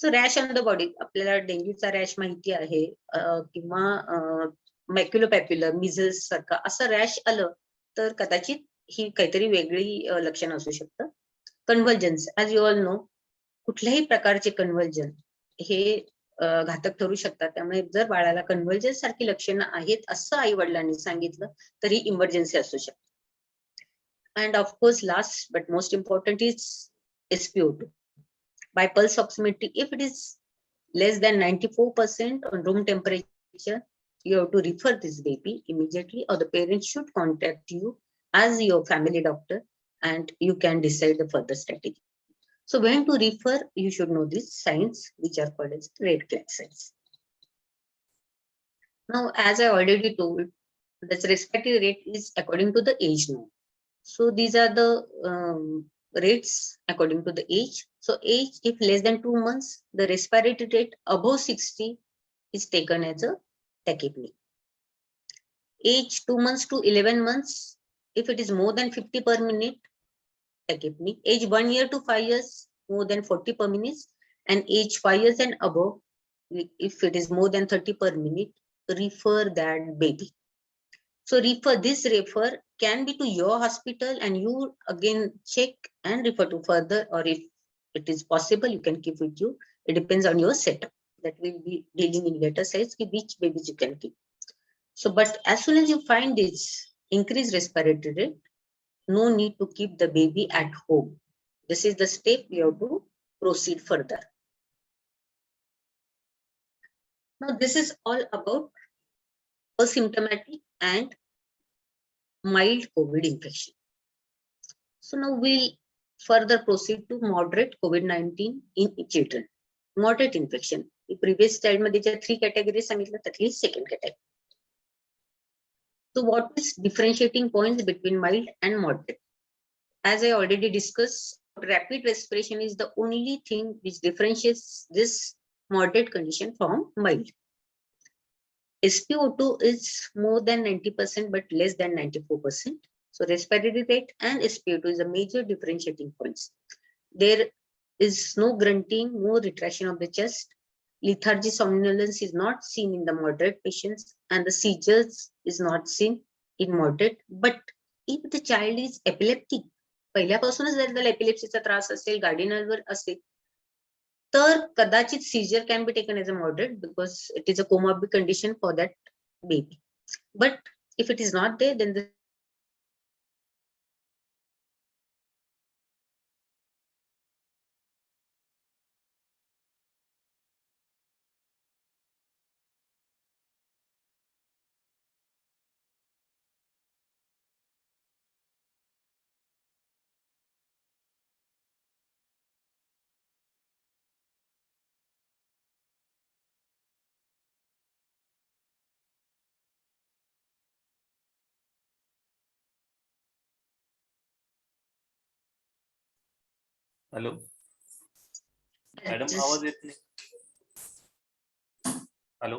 सो रॅश ऑन द बॉडी, आपल्याला डेंग्यूचा रॅश माहिती आहे किंवा मॅक्युलोपॅप्युलर, मिझल्स सारखा असं रॅश आलं तर कदाचित ही काहीतरी वेगळी लक्षण असू शकतं. कन्व्हल्जन्स, ऍज यू ऑल नो, कुठल्याही प्रकारचे कन्व्हल्जन हे घातक ठरू शकतात. त्यामुळे जर बाळाला कन्व्हल्जन्स सारखी लक्षणं आहेत असं आई वडिलांनी सांगितलं तरी इमर्जन्सी असू शकते. And of course last but most important is SpO2. By pulse oximetry, if it is less than 94% on room temperature, you have to refer this baby immediately, or the parents should contact you as your family doctor, and you can decide the further strategy. So when to refer, you should know these signs, which are called as red flag signs. Now, as I already told, the respiratory rate is according to the age now. So these are the rates according to the age. So age, if less than 2 months, the respiratory rate above 60 is taken as a tachypnea. Age 2 months to 11 months, if it is more than 50 per minute, tachypnea. Age 1 year to 5 years, more than 40 per minute, and age 5 years and above, if it is more than 30 per minute, refer that baby. So refer can be to your hospital and you again check and refer to further, or if it is possible, you can keep with you. It depends on your setup. That will be dealing in later sites which babies you can keep. So, but as soon as you find this increased respiratory rate, no need to keep the baby at home. This is the step you have to proceed further. Now, this is all about asymptomatic and mild COVID infection. So now we'll further proceed to moderate COVID-19 in children. Moderate infection. The previous slide मध्ये ज्या 3 categories सांगितल्या त्यातली second category. So what is differentiating points between mild and moderate? As I already discussed, rapid respiration is the only thing which differentiates this moderate condition from mild. SpO2 is more than 90% but less than 94%. So respiratory rate and SpO2 is a major differentiating points. There is no grunting, no retraction of the chest. Lethargy, somnolence is not seen in the moderate patients, and the seizures is not seen in moderate. But if the child is epileptic, पहिल्यापासूनच जर त्याला एपिलेप्सीचा त्रास असेल, गार्डिनलवर असेल, तर कदाचित seizure can be taken as a moderate because it is a comorbid condition for that baby. But if it is not there, then the hello madam, just आवाज येत नाही. हॅलो,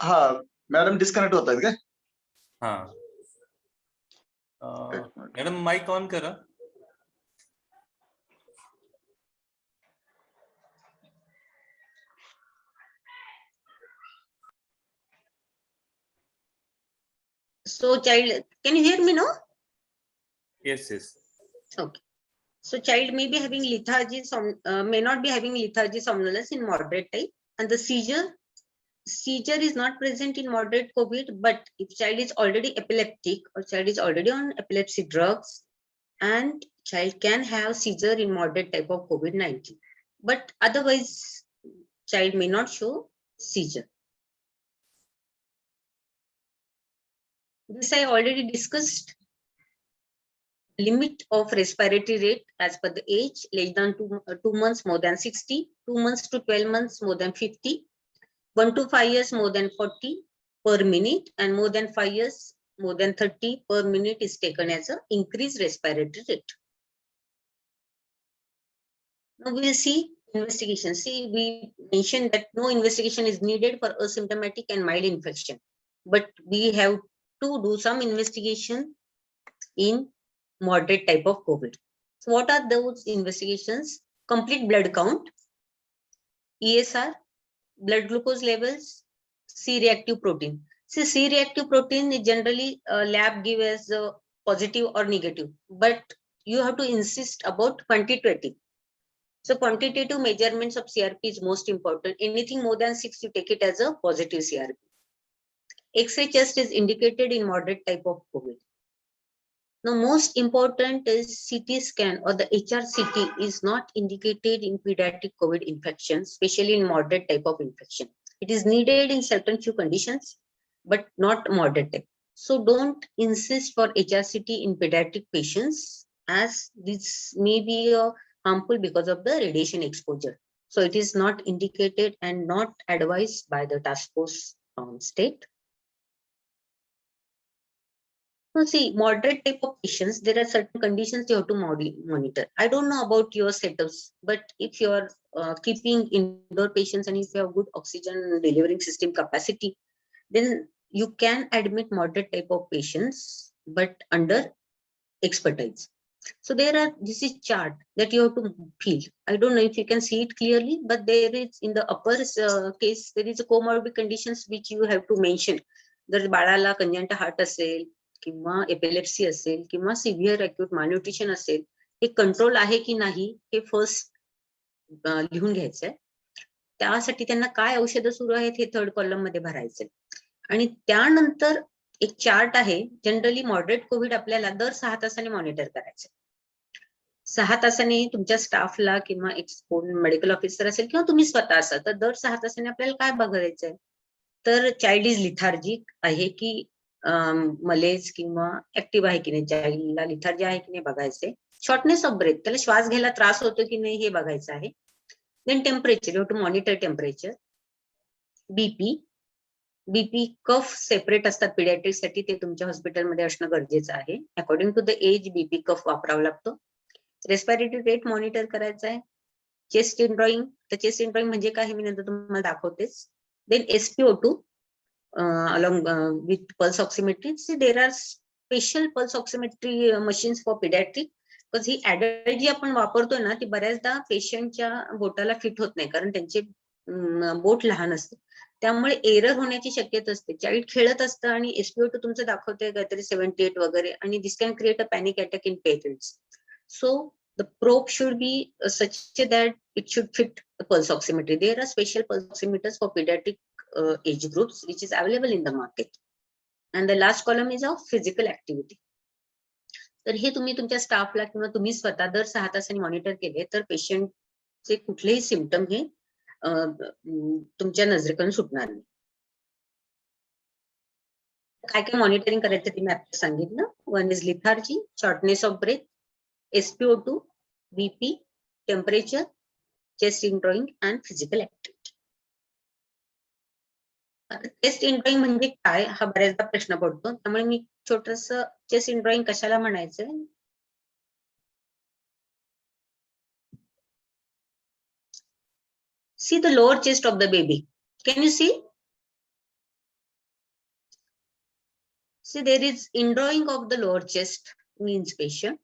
हा मॅडम डिस्कनेक्ट होत आहेत का? हा मॅडम माईक ऑन करा. so child, can you hear me now? Yes yes. Okay. So child may be having lethargy, may not be having lethargy, somnolence in moderate type, and the seizure is not present in moderate COVID. But if child is already epileptic or child is already on epilepsy drugs, and child can have seizure in moderate type of COVID-19, but otherwise child may not show seizure. This I already discussed. Limit of respiratory rate as per the age, less than 2 months more than 60, 2 months to 12 months more than 50, 1 to 5 years more than 40 per minute, and more than 5 years more than 30 per minute is taken as a increased respiratory rate. Now we'll see investigation. See, we mentioned that no investigation is needed for asymptomatic and mild infection, but we have to do some investigation in moderate type of COVID. So what are those investigations? Complete blood count, ESR, blood glucose levels, C-reactive protein. See, C-reactive protein is generally lab give as positive or negative, but you have to insist about quantitative. So quantitative measurements of CRP is most important. Anything more than 6, you take it as a positive CRP. X-ray chest is indicated in moderate type of COVID. Now, most important is CT scan or the HRCT is not indicated in pediatric COVID infections, especially in moderate type of infection. It is needed in certain few conditions, but not moderate type. So don't insist for HRCT in pediatric patients, as this may be harmful because of the radiation exposure. So it is not indicated and not advised by the task force state. No, see, moderate type of patients, there are certain conditions you have to monitor. I don't know about your setups, but if you are keeping indoor patients and if you have good oxygen delivering system capacity, then you can admit moderate type of patients, but under expertise. So there are, this is chart that you have to feel. I don't know if you can see it clearly, but there is in the upper case, there is a comorbid conditions which you have to mention. जर बाळाला congenital heart असेल किंवा epilepsy असेल किंवा severe acute malnutrition असेल, हे control आहे की नाही हे फर्स्ट लिहून घ्यायचंय. त्यासाठी त्यांना काय औषधं सुरू आहेत हे थर्ड कॉलम मध्ये भरायचंय. आणि त्यानंतर एक चार्ट आहे. जनरली मॉडरेट कोविड आपल्याला दर 6 तासांनी मॉनिटर करायचं. 6 तासांनी तुमच्या स्टाफला किंवा एक मेडिकल ऑफिसर असेल किंवा तुम्ही स्वतः असाल तर दर 6 तासांनी आपल्याला काय बघायचंय, तर चाइल्ड इज लिथार्जिक आहे की मलेज किंवा ऍक्टिव्ह आहे की नाही, चाइल्डला लिथार्जी आहे की नाही बघायचंय. शॉर्टनेस ऑफ ब्रेथ, त्याला श्वास घ्यायला त्रास होतो की नाही हे बघायचं आहे. Then temperature, you to monitor temperature. BP cuff separate असतात पिडियाट्रिक साठी, ते तुमच्या हॉस्पिटलमध्ये असणं गरजेचं आहे. According to the age BP cuff वापरावा लागतो. रेस्पिरेटरी रेट मॉनिटर करायचा आहे. चेस्ट इंड्रॉइंग, तर चेस्ट इंड्रॉइंग म्हणजे काय हे मी नंतर तुम्हाला दाखवतेच. Then SpO2 along with pulse oximetry. See, there are special pulse oximetry machines for pediatric, because he adult जी आपण वापरतोय ना ती बऱ्याचदा पेशंटच्या बोटाला फिट होत नाही, कारण त्यांचे बोट लहान असते, त्यामुळे एरर होण्याची शक्यता असते. चाइल्ड खेळत असतं आणि SpO2 तुमचं दाखवतंय काहीतरी 78 वगैरे, आणि this can create a panic attack in parents. So the probe should be such that it should fit the pulse oximetry. There are special pulse oximeters for pediatric age groups which is available in the market. And the last column is of physical activity. तर हे तुम्ही तुमच्या स्टाफला किंवा तुम्ही स्वतः दर 6 तासांनी monitor केले तर पेशंटचे कुठलेही सिम्पटम हे तुमच्या नजरेकडून सुटणार नाही. काय काय मॉनिटरिंग करायचं ते मी आता सांगितलं. One is lethargy, shortness of breath, SpO2, BP, temperature, chest indrawing and physical activity. Chest indrawing म्हणजे काय हा बऱ्याचदा प्रश्न पडतो, त्यामुळे मी छोटस चेस्ट इंड्रॉइंग कशाला म्हणायचंय. See the lower chest of the baby. Can you see? See, there is indrawing of the lower chest means patient.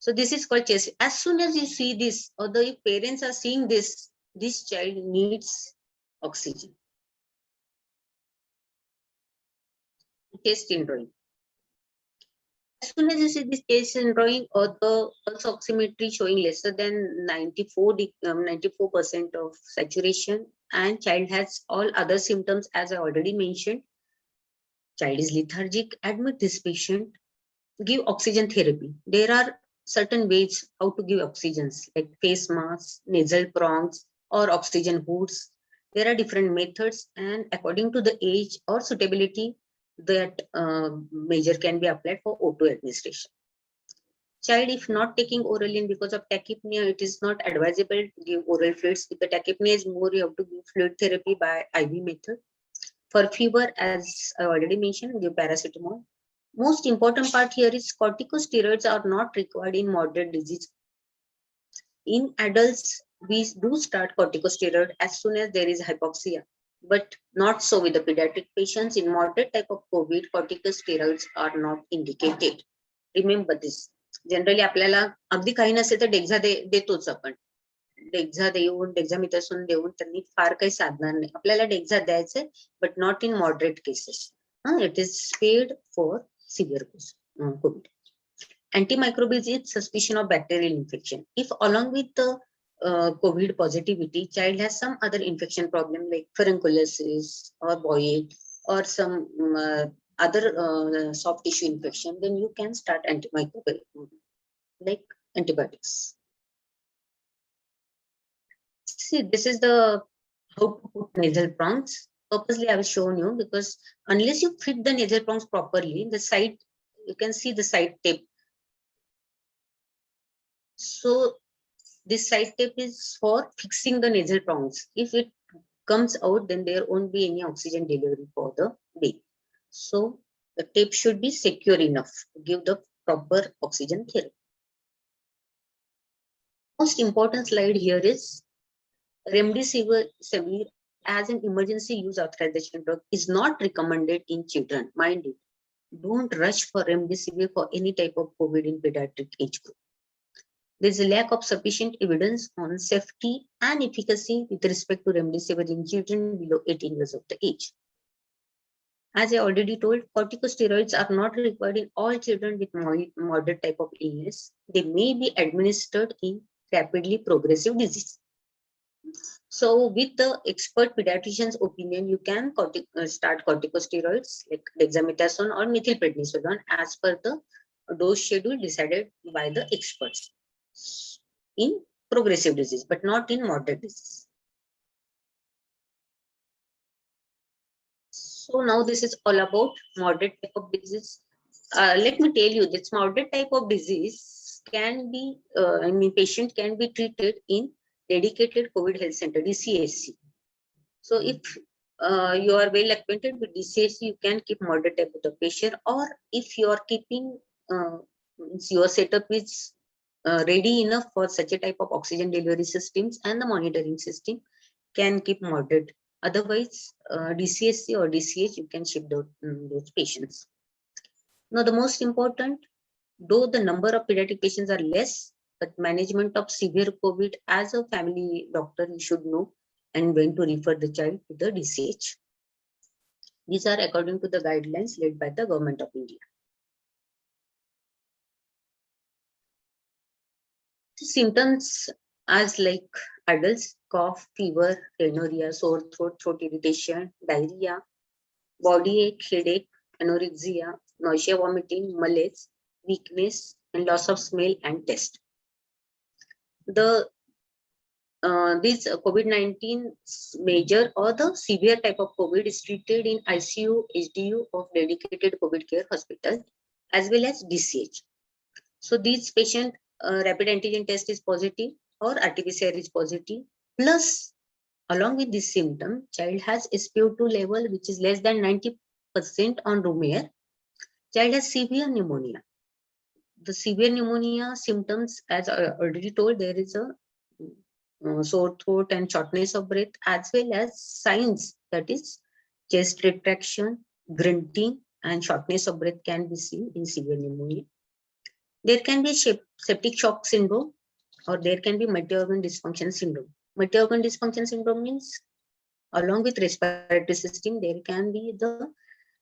So this is called chest. As soon as you see this, or the parents are seeing this, this child needs oxygen. Chest indrawing. As soon as you see this chest indrawing or the pulse oximetry showing lesser than 94% of saturation, and child has all other symptoms as I already mentioned, child is lethargic, admit this patient, give oxygen therapy. There are certain ways how to give oxygens, like face masks, nasal prongs, or oxygen hoods. There are different methods, and according to the age or suitability, that measure can be applied for O2 administration. Child, if not taking oral and because of tachypnea, it is not advisable to give oral fluids. If the tachypnea is more, you have to give fluid therapy by IV method. For fever, as I already mentioned, give paracetamol. Most important part here is corticosteroids are not required in moderate disease. In adults, we do start corticosteroid as soon as there is hypoxia, but not so with the pediatric patients. In moderate type of COVID, corticosteroids are not indicated. Remember this. Generally आपल्याला अगदी काही नसेल तर डेक्झा देतोच आपण. डेक्झा देऊन डेक्झामिथासोन देऊन त्यांनी फार काही साधणार नाही. आपल्याला डेक्झा द्यायचंय but not in moderate cases. It is spared for severe COVID. Antimicrobials is suspicion of bacterial infection. If along with the COVID positivity, child has some other infection problem like furunculosis or boil or some other soft tissue infection, then you can start antimicrobial like antibiotics. See, this is the how to put nasal prongs. Purposely, I have shown you because unless you fit the nasal prongs properly, the side, you can see the side tape. So this side tape is for fixing the nasal prongs. If it comes out, then there won't be any oxygen delivery for the baby. So the tape should be secure enough to give the proper oxygen therapy. Most important slide here is remdesivir as an emergency use authorization drug is not recommended in children. Mind it, don't rush for remdesivir for any type of COVID in pediatric age group. There is a lack of sufficient evidence on safety and efficacy with respect to remdesivir in children below 18 years of the age. As I already told, corticosteroids are not required in all children with moderate type of illness. They may be administered in rapidly progressive disease. So with the expert pediatrician's opinion, you can start corticosteroids like dexamethasone or methylprednisolone as per the dose schedule decided by the experts in progressive disease, but not in moderate disease. So now this is all about moderate type of disease. Let me tell you, this moderate type of disease can be, patient can be treated in dedicated COVID health center, DCHC. So if you are well acquainted with DCHC, you can keep moderate type of the patient, or if you are keeping your setup is ready enough for such a type of oxygen delivery systems and the monitoring system, can keep moderate. Otherwise, DCHC or DCH, you can ship those patients. Now, the most important, though the number of pediatric patients are less, but management of severe COVID, as a family doctor, you should know and when to refer the child to the DCH. These are according to the guidelines led by the Government of India. Symptoms as like adults: cough, fever, rhinorrhea, sore throat, throat irritation, diarrhea, body ache, headache, anorexia, nausea, vomiting, malaise, weakness, and loss of smell and taste. This COVID-19 major or the severe type of COVID is treated in ICU, HDU of dedicated COVID care hospital as well as DCH. So these patient rapid antigen test is positive or RT-PCR is positive, plus along with this symptom, child has SpO2 level which is less than 90% on room air. Child has severe pneumonia. The severe pneumonia symptoms, as I already told, there is a sore throat and shortness of breath, as well as signs, that is chest retraction, grunting, and shortness of breath can be seen in severe pneumonia. There can be septic shock syndrome, or there can be multi-organ dysfunction syndrome. Multi-organ dysfunction syndrome means along with respiratory system, there can be the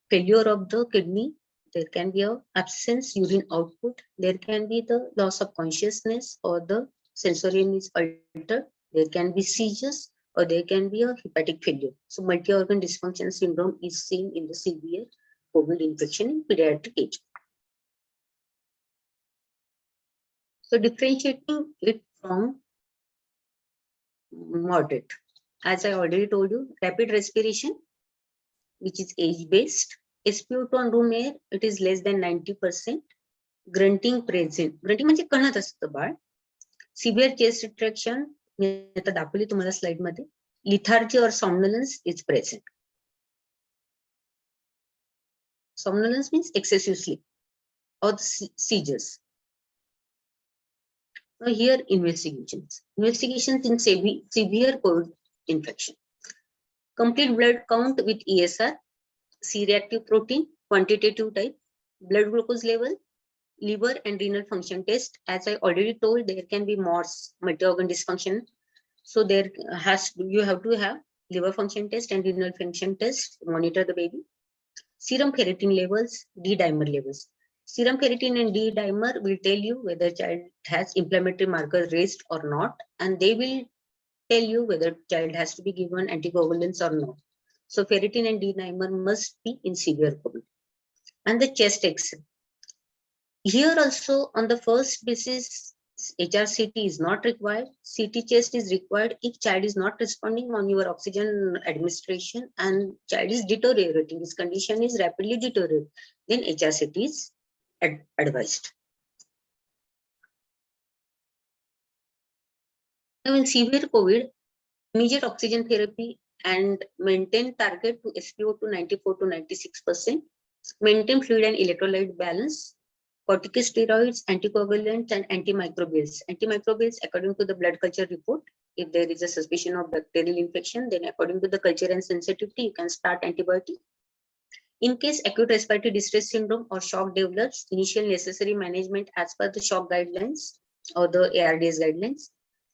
failure of the kidney, there can be a absence urine output, there can be the loss of consciousness or the sensorium is altered, there can be seizures, or there can be a hepatic failure. So multi-organ dysfunction syndrome is seen in the severe COVID infection in pediatric age. So differentiating it from moderate, as I already told you, rapid respiration, which is age-based, SpO2 on room air, it is less than 90%. Grunting present. Grunting म्हणजे कणत असतं बाळ. Severe chest रिट्रॅक्शन मी आता दाखवली तुम्हाला slide मध्ये. Lethargy और somnolence is present. Somnolence means excessive sleep or seizures. Now here investigations. Investigations in severe COVID infection. Complete blood count with ESR, C-reactive protein, quantitative type, blood glucose level, liver and renal function test. As I already told, there can be MORS, multi-organ dysfunction. So there you have to have liver function test and renal function test to monitor the baby. Serum ferritin levels, D-dimer levels. Serum ferritin and D-dimer will tell you whether child has inflammatory markers raised or not, and they will tell you whether child has to be given anticoagulants or not. So ferritin and D-dimer must be in severe COVID. And the chest X-ray. Here also on the first basis, HRCT is not required. CT chest is required if child is not responding on your oxygen administration and child is deteriorating. His condition is rapidly deteriorating. Then HRCT is advised. Now in severe COVID, immediate oxygen therapy and maintain target to SpO2 94 to 96%. Maintain fluid and electrolyte balance. Corticosteroids, anticoagulants, and antimicrobials. Antimicrobials, according to the blood culture report, if there is a suspicion of bacterial infection, then according to the culture and sensitivity, you can start antibiotic. In case acute respiratory distress syndrome or shock develops, initial necessary management as per the shock guidelines or the ARDS guidelines.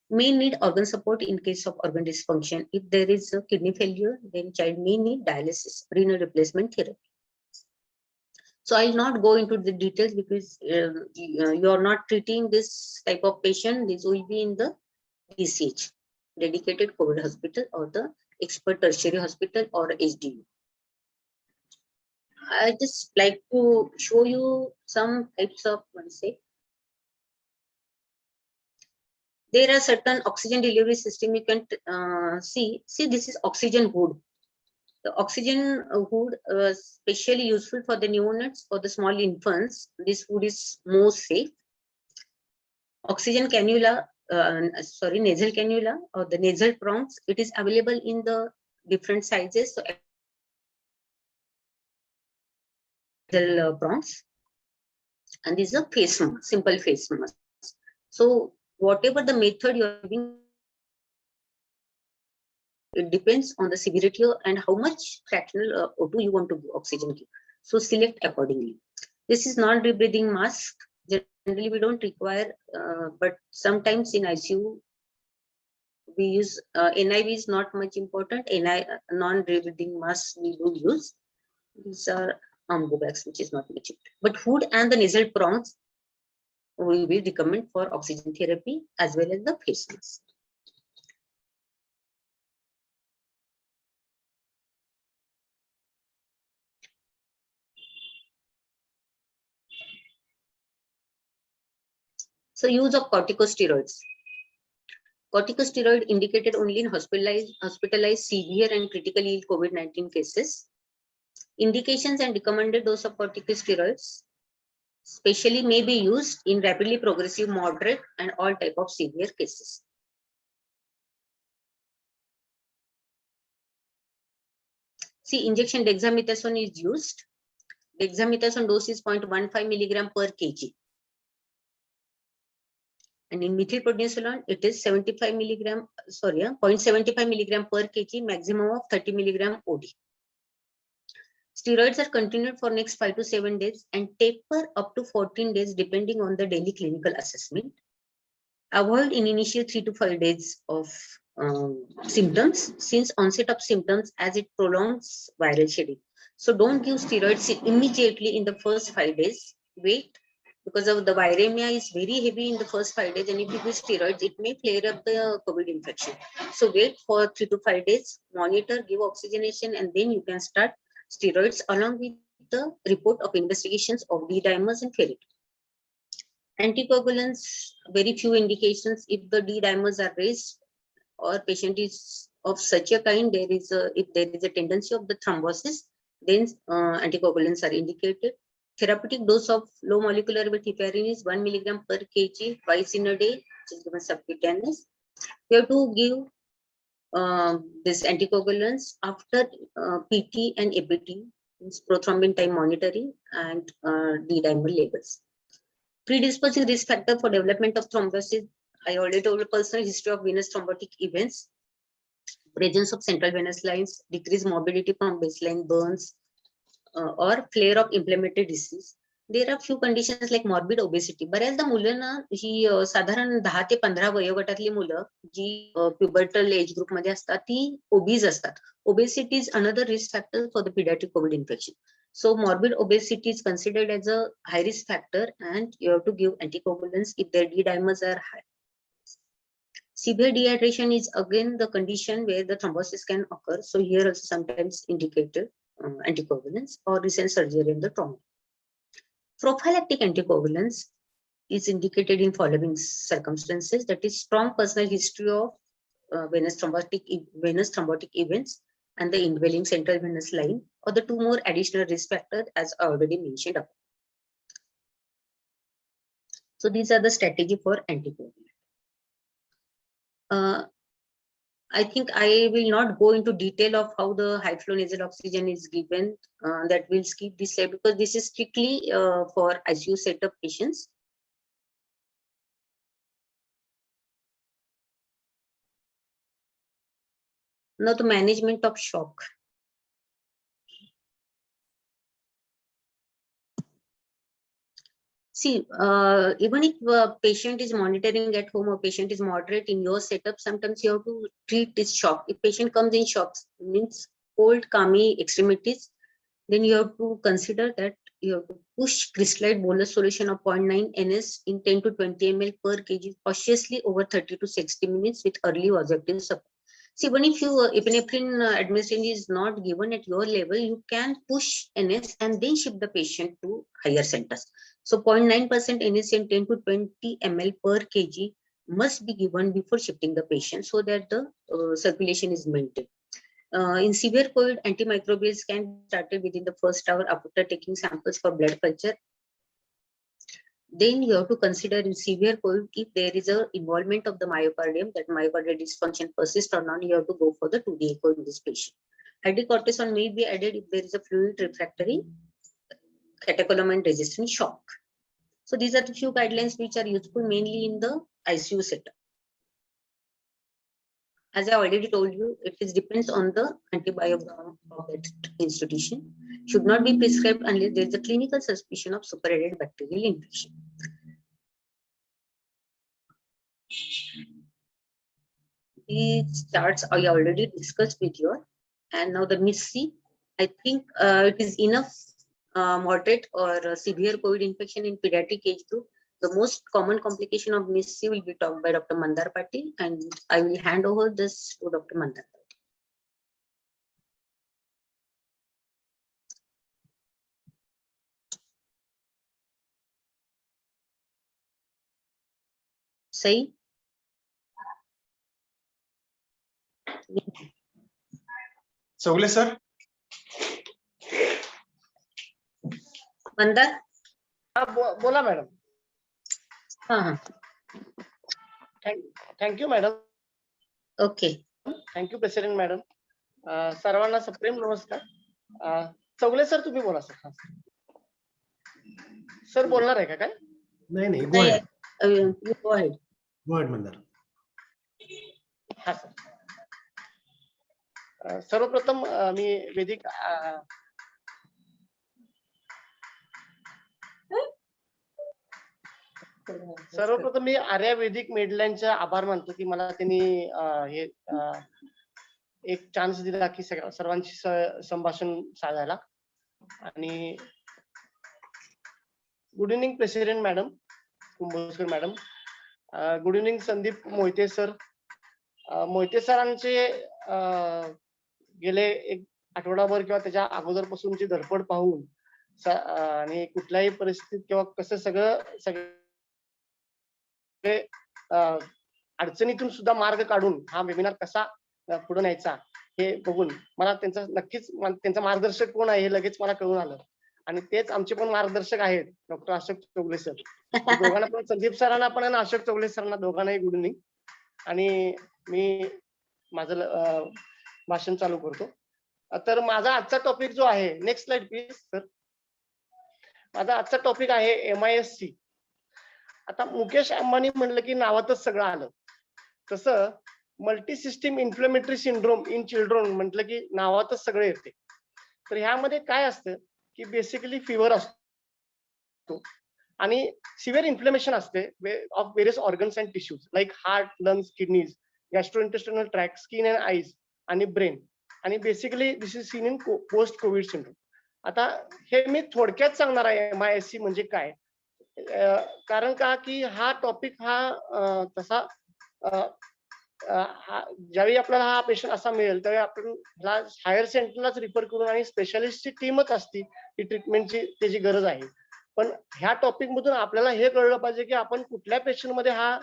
May need organ support in case of organ dysfunction. If there is a kidney failure, then child may need dialysis, renal replacement therapy. So I'll not go into the details because you are not treating this type of patient. This will be in the DCH, dedicated COVID hospital, or the expert tertiary hospital or HDU. I just like to show you some types of, there are certain oxygen delivery system you can see. See, this is oxygen hood. The oxygen hood especially useful for the neonates, for the small infants. This hood is more safe. Oxygen cannula, nasal cannula or the nasal prongs. It is available in the different sizes. So nasal prongs, and this is a face mask, simple face mask. So whatever the method you are using, it depends on the severity and how much fractional O2 you want to give, oxygen give. So select accordingly. This is non-rebreathing mask. Generally, we don't require, but sometimes in ICU, we use NIV is not much important. Non-rebreathing masks we do use. These are ambo bags, which is not much. But hood and the nasal prongs we will recommend for oxygen therapy as well as the face mask. So use of corticosteroids. Corticosteroid indicated only in hospitalized severe and critically ill COVID-19 cases. Indications and recommended dose of corticosteroids specially may be used in rapidly progressive, moderate, and all type of severe cases. See, injection dexamethasone is used. Dexamethasone dose is 0.15 milligram per kg. And in methylprednisolone, it is 75 milligram, 0.75 milligram per kg, maximum of 30 milligram OD. Steroids are continued for next 5 to 7 days and taper up to 14 days depending on the daily clinical assessment. Avoid in initial 3 to 5 days of symptoms since onset of symptoms as it prolongs viral shedding. So don't give steroids immediately in the first 5 days. Wait, because of the viremia is very heavy in the first 5 days, and if you give steroids, it may flare up the COVID infection. So wait for 3 to 5 days, monitor, give oxygenation, and then you can start steroids along with the report of investigations of D-dimers and ferritin. Anticoagulants, very few indications. If the D-dimers are raised or patient is of such a kind, if there is a tendency of the thrombosis, then anticoagulants are indicated. therapeutic dose of low molecular weight heparin is 1 milligram per kg twice in a day, which is given subcutaneous. We have to give this anticoagulants after PT and APT, means prothrombin time monitoring and D-dimer levels. Predisposing risk factor for development of thrombosis, I already told, personal history of venous thrombotic events, presence of central venous lines, decreased morbidity from baseline burns, or flare of inflammatory disease. There are few conditions like morbid obesity. बऱ्याचदा मुलं ना ही साधारण 10 ते 15 वयोगटातली मुलं जी प्युबर्टल age group मध्ये असतात ती obese असतात. Obesity is another risk factor for the pediatric COVID infection. So morbid obesity is considered as a high risk factor, and you have to give anticoagulants if their D-dimers are high. Severe dehydration is again the condition where the thrombosis can occur. So here also sometimes indicated anticoagulants or recent surgery in the trauma. Prophylactic anticoagulants is indicated in following circumstances, that is strong personal history of venous thrombotic events and the indwelling central venous line, or the two more additional risk factors as I already mentioned above. So these are the strategy for anticoagulant. I think I will not go into detail of how the high flow nasal oxygen is given. That will skip this slide because this is strictly for ICU setup patients. Now the management of shock. See, even if a patient is monitoring at home or patient is moderate in your setup, sometimes you have to treat this shock. If patient comes in shocks, means cold, clammy extremities, then you have to consider that you have to push crystallized bolus solution of 0.9 NS in 10 to 20 ml per kg cautiously over 30 to 60 minutes with early vasoactive support. See, even if you epinephrine administration is not given at your level, you can push NS and then shift the patient to higher centers. So 0.9% NS in 10 to 20 ml per kg must be given before shifting the patient so that the circulation is maintained. In severe COVID, antimicrobials can be started within the first hour after taking samples for blood culture. Then you have to consider in severe COVID, if there is a involvement of the myocardium, that myocardial dysfunction persists or not, you have to go for the 2D echo in this patient. Hydrocortisone may be added if there is a fluid refractory catecholamine resistant shock. So these are the few guidelines which are useful mainly in the ICU setup. As I already told you, it is depends on the antibiogram of that institution. Should not be prescribed unless there is a clinical suspicion of superadded bacterial infection. These charts I already discussed with you, and now the MIS-C. I think it is enough moderate or severe COVID infection in pediatric age group. The most common complication of MIS-C will be talked by Dr. Mandar Patil, and I will hand over this to Dr. Mandar Patil. Say. Chougule sir. Mandar? बोला madam. Thank you madam. Okay. Thank you president madam. सर्वांना सप्रेम नमस्कार. Chougale sir तुम्ही बोला sir. Sir बोलणार आहे का काय? नाही go ahead. Go ahead, Mandar. हा सर. सर्वप्रथम मी वैदिक सर्वप्रथम मी आर्या वैदिक मेडलाईनचा आभार मानतो की मला त्यांनी हे एक चान्स दिला की सर्वांशी संभाषण साधायला. आणि good evening president madam Kumbhojkar madam. Good evening Sandeep Mohite sir. Mohite सरांचे गेले एक आठवडाभर किंवा त्याच्या अगोदरपासूनची धडपड पाहून आणि कुठल्याही परिस्थितीत किंवा कसं सगळे अडचणीतून सुद्धा मार्ग काढून हा वेबिनार कसा पुढे न्यायचा हे बघून मला त्यांचा नक्कीच त्यांचा मार्गदर्शक कोण आहे हे लगेच मला कळून आलं. आणि तेच आमचे पण मार्गदर्शक आहेत डॉक्टर अशोक चौगले सर. दोघांना पण, संदीप सरांना पण आणि अशोक चौगले सरांना दोघांनाही गुड इव्हनिंग. आणि मी माझं भाषण चालू करतो. तर माझा आजचा टॉपिक जो आहे, नेक्स्ट स्लाइड प्लीज सर. माझा आजचा टॉपिक आहे MISC. आता मुकेश अंबानी म्हणलं की नावातच सगळं आलं. तसं multi system inflammatory syndrome in children म्हटलं की नावातच सगळं येते. तर ह्यामध्ये काय असतं की बेसिकली फिवर असतो आणि सिव्हिअर इन्फ्लेमेशन असते of various organs and tissues like heart, lungs, kidneys, gastrointestinal tract, skin and eyes आणि ब्रेन. आणि basically this is seen in post COVID syndrome. आता हे मी थोडक्यात सांगणार आहे MISC म्हणजे काय. कारण का की हा टॉपिक हा तसा ज्यावेळी आपल्याला हा पेशंट असा मिळेल त्यावेळी आपण ह्याला हायर सेंटरलाच रिफर करून आणि स्पेशालिस्टची टीमच असती ही ट्रीटमेंटची त्याची गरज आहे. पण ह्या टॉपिक मधून आपल्याला हे कळलं पाहिजे की आपण कुठल्या पेशंट मध्ये हा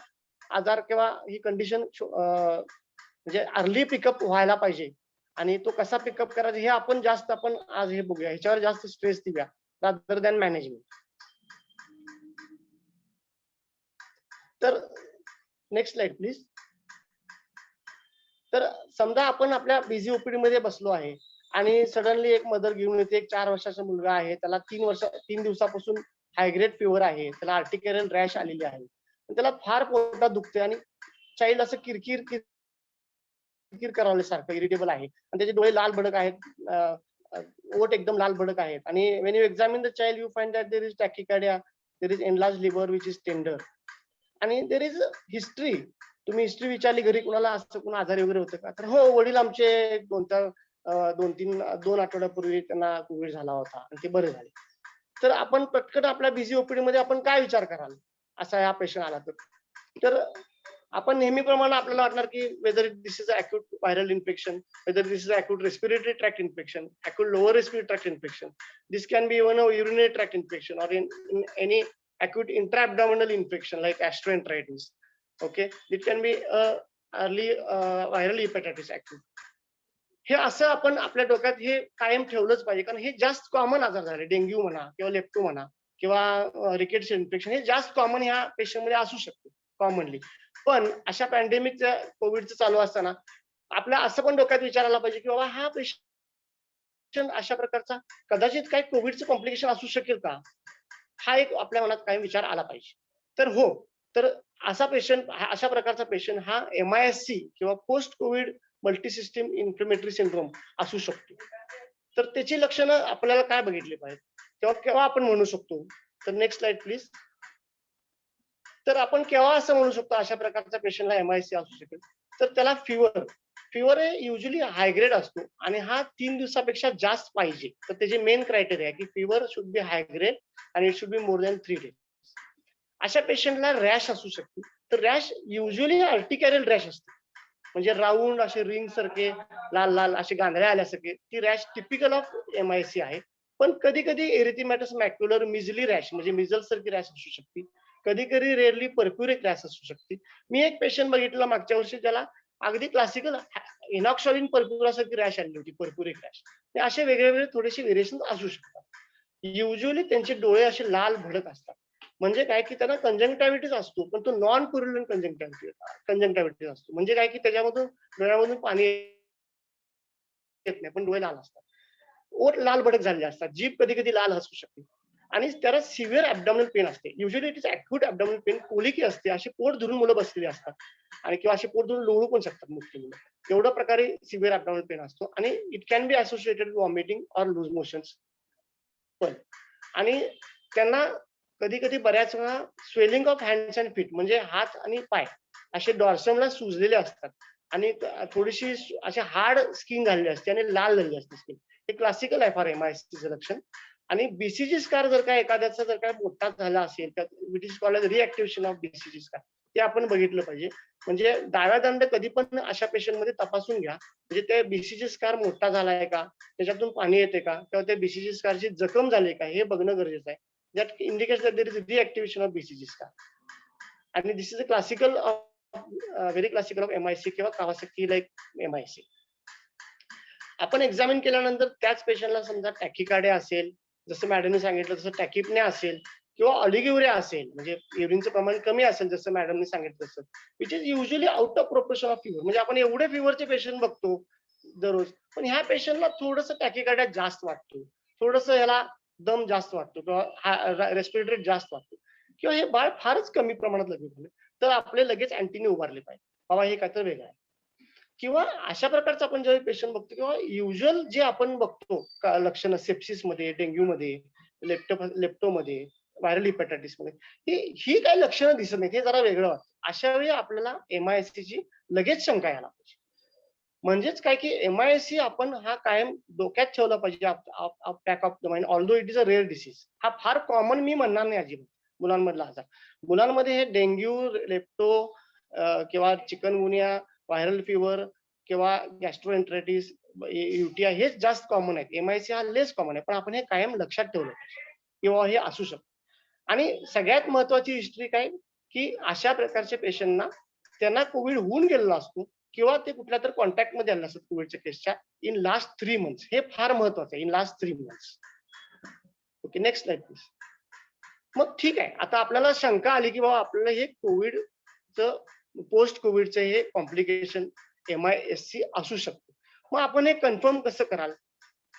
आजार किंवा ही कंडिशन म्हणजे अर्ली पिकअप व्हायला पाहिजे आणि तो कसा पिकअप करायचा हे आपण आज हे बघूया. ह्याच्यावर जास्त स्ट्रेस देऊया रादर दॅन मॅनेजमेंट. तर नेक्स्ट स्लाइड प्लीज. तर समजा आपण आपल्या बिझी ओपीडी मध्ये बसलो आहे आणि सडनली एक मदर घेऊन येते. एक 4 वर्षाचा मुलगा आहे, त्याला 3 दिवसापासून हायग्रेड फिवर आहे, त्याला आर्टिक्युलर रॅश आलेली आहे, त्याला फार पोटात दुखते आणि चाइल्ड असं किरकिर करावल्यासारखं इरिटेबल आहे आणि त्याचे डोळे लाल भडक आहेत, ओठ एकदम लाल भडक आहेत. आणि when you examine the child you find that there is tachycardia, there is enlarged liver which is tender आणि there is history. तुम्ही हिस्ट्री विचारली घरी कुणाला असं कुणा आजारी वगैरे होतं का, तर हो वडील आमचे 2 आठवड्यापूर्वी त्यांना कोविड झाला होता आणि ते बरे झाले. तर आपण पटकन आपल्या बिझी ओपीडी मध्ये आपण काय विचार कराल असा हा पेशंट आला तर आपण नेहमीप्रमाणे आपल्याला वाटणार की whether this is acute viral infection, whether this is acute respiratory tract infection, acute lower respiratory tract infection, this can be even a urinary tract infection और in any acute intra-abdominal infection like gastroenteritis. Okay, it can be early viral hepatitis acute. हे असं आपण आपल्या डोक्यात हे कायम ठेवलंच पाहिजे कारण हे जास्त common आजार झाले. डेंग्यू म्हणा किंवा लेप्टो म्हणा किंवा रिकेट्स इन्फेक्शन हे जास्त कॉमन ह्या पेशंट मध्ये असू शकते कॉमनली. पण अशा पॅन्डेमिकच्या कोविडचं चालू असताना आपल्या असं पण डोक्यात विचारायला पाहिजे की बाबा हा पेशंट अशा प्रकारचा कदाचित काही कोविडचं कॉम्प्लिकेशन असू शकेल का, हा एक आपल्या मनात काही विचार आला पाहिजे. तर हो, तर अशा प्रकारचा पेशंट हा MISC किंवा post Covid multi system inflammatory syndrome असू शकतो. तर त्याची लक्षणं आपल्याला काय बघितली पाहिजे केव्हा आपण म्हणू शकतो. तर नेक्स्ट स्लाइड प्लीज. तर आपण केव्हा असं म्हणू शकतो अशा प्रकारचा पेशंटला MISC असू शकेल, तर त्याला फिवर हे युजली हायग्रेड असतो आणि हा 3 दिवसापेक्षा जास्त पाहिजे. तर त्याचे मेन क्रायटेरिया की फिवर शुड बी हायग्रेड आणि it should be more than 3 days. अशा पेशंटला रॅश असू शकते. तर रॅश युजली अर्टिकॅरियल रॅश असते, म्हणजे राऊंड असे रिंग सारखे लाल लाल असे गांधळ्या आल्यासारखे. ती रॅश टिपिकल ऑफ MISC आहे. पण कधी कधी एरिथेमॅटस मॅक्युलर मिझली रॅश म्हणजे मिझल सारखी रॅश असू शकते. कधी कधी रेअरली पर्प्युरिक रॅश असू शकते. मी एक पेशंट बघितला मागच्या वर्षी, त्याला अगदी क्लासिकल इनॉक्सॉलिन पर्प्युरा सारखी रॅश आली होती, पर्प्युरिक रॅश. ते असे वेगवेगळे थोडेसे व्हेरिएशन असू शकतात. युजली त्यांचे डोळे असे लाल भडक असतात. म्हणजे काय की त्यांना कंजंक्टिव्हिटीस असतो, पण तो नॉन प्युरुलंट कंजंक्टिव्हिटीस असतो. म्हणजे काय की त्याच्यामधून डोळ्यामधून पाणी येत नाही पण डोळे लाल असतात, ओठ लाल भडक झालेले असतात, जीभ कधी कधी लाल असू शकते आणि त्याला सिव्हिअर ॲब्डॉमिनल पेन असते. Usually it is acute abdominal pain, colicky असते. अशी पोट धरून मुलं बसलेली असतात आणि किंवा अशी पोट धरून लोळू पण शकतात मोठी मुलं. एवढ्या प्रकारे सिव्हिअर ॲब्डॉमिनल पेन असतो आणि it can be associated with vomiting or loose motions पण. आणि त्यांना कधी कधी बऱ्याच वेळा swelling of hands and feet म्हणजे हात आणि पाय असे डॉर्समला सुजलेले असतात आणि थोडीशी असे हार्ड स्किन झालेली असते आणि लाल झालेली असते स्किन. हे क्लासिकल आहे फॉर MISCचं लक्षण. आणि BCG स्कार जर का एखाद्याचा जर काय मोठा झाला असेल तर it is called reactivation of BCG scar, ते आपण बघितलं पाहिजे. म्हणजे डाव्या दंड कधी पण अशा पेशंट मध्ये तपासून घ्या, म्हणजे त्या BCG स्कार मोठा झालाय का, त्याच्यातून पाणी येते का, किंवा त्या BCG स्कारची जखम झाली का हे बघणं गरजेचं आहे. that indicates that there is reactivation of BCG scar. And this is a classical very classical of MISC किंवा Kawasaki like MISC. आपण एक्झामिन केल्यानंतर त्याच पेशंटला समजा टॅकिकार्डिया असेल जसं मॅडमने सांगितलं तसं टॅकिपनिया असेल किंवा ऑलिग्युरिया असेल, म्हणजे युरिनचं प्रमाण कमी असेल जसं मॅडमने सांगितलं तसं, which is usually out of proportion of fever. म्हणजे आपण एवढे फिवरचे पेशंट बघतो दररोज, पण ह्या पेशंटला थोडंसं टॅकिकार्डिया जास्त वाटतो, थोडंसं ह्याला दम जास्त वाटतो किंवा रेस्पिरेटरी जास्त वाटतो, किंवा हे बाळ फारच कमी प्रमाणात लगेच झालं, तर आपले लगेच अँटीने उभारले पाहिजे, बाबा हे काय तर वेगळं आहे. किंवा अशा प्रकारचं आपण जेव्हा पेशंट बघतो किंवा युजल जे आपण बघतो लक्षणं सेप्सिसमध्ये, डेंग्यूमध्ये, लेप्टोमध्ये, व्हायरल हिपॅटायटिस मध्ये, ही काही लक्षणं दिसत नाहीत, हे जरा वेगळं वाटतं. अशा वेळी आपल्याला MIS ची लगेच शंका यायला पाहिजे. म्हणजेच काय की MIS आपण हा कायम डोक्यात ठेवला पाहिजे, back of the mind, although it is a rare disease. हा फार कॉमन मी म्हणणार नाही अजिबात मुलांमधला आजार. मुलांमध्ये हे डेंग्यू, लेप्टो किंवा चिकनगुनिया, व्हायरल फिवर किंवा गॅस्ट्रोएन्टरायटिस, UTI हेच जास्त कॉमन आहेत. MIS हा लेस कॉमन आहे, पण आपण हे कायम लक्षात ठेवलं पाहिजे किंवा हे असू शकतं. आणि सगळ्यात महत्वाची हिस्ट्री काय की अशा प्रकारच्या पेशंटना त्यांना कोविड होऊन गेलेला असतो किंवा ते कुठल्या तर कॉन्टॅक्टमध्ये आले असतात कोविडच्या केसच्या इन लास्ट 3 मंथ्स. हे फार महत्वाचं आहे, in last 3 months. Okay, next slide please. मग ठीक आहे, आता आपल्याला शंका आली की बाबा आपल्याला हे कोविडचं पोस्ट कोविडचं हे कॉम्प्लिकेशन MIS असू शकतं. मग आपण हे कन्फर्म कसं कराल?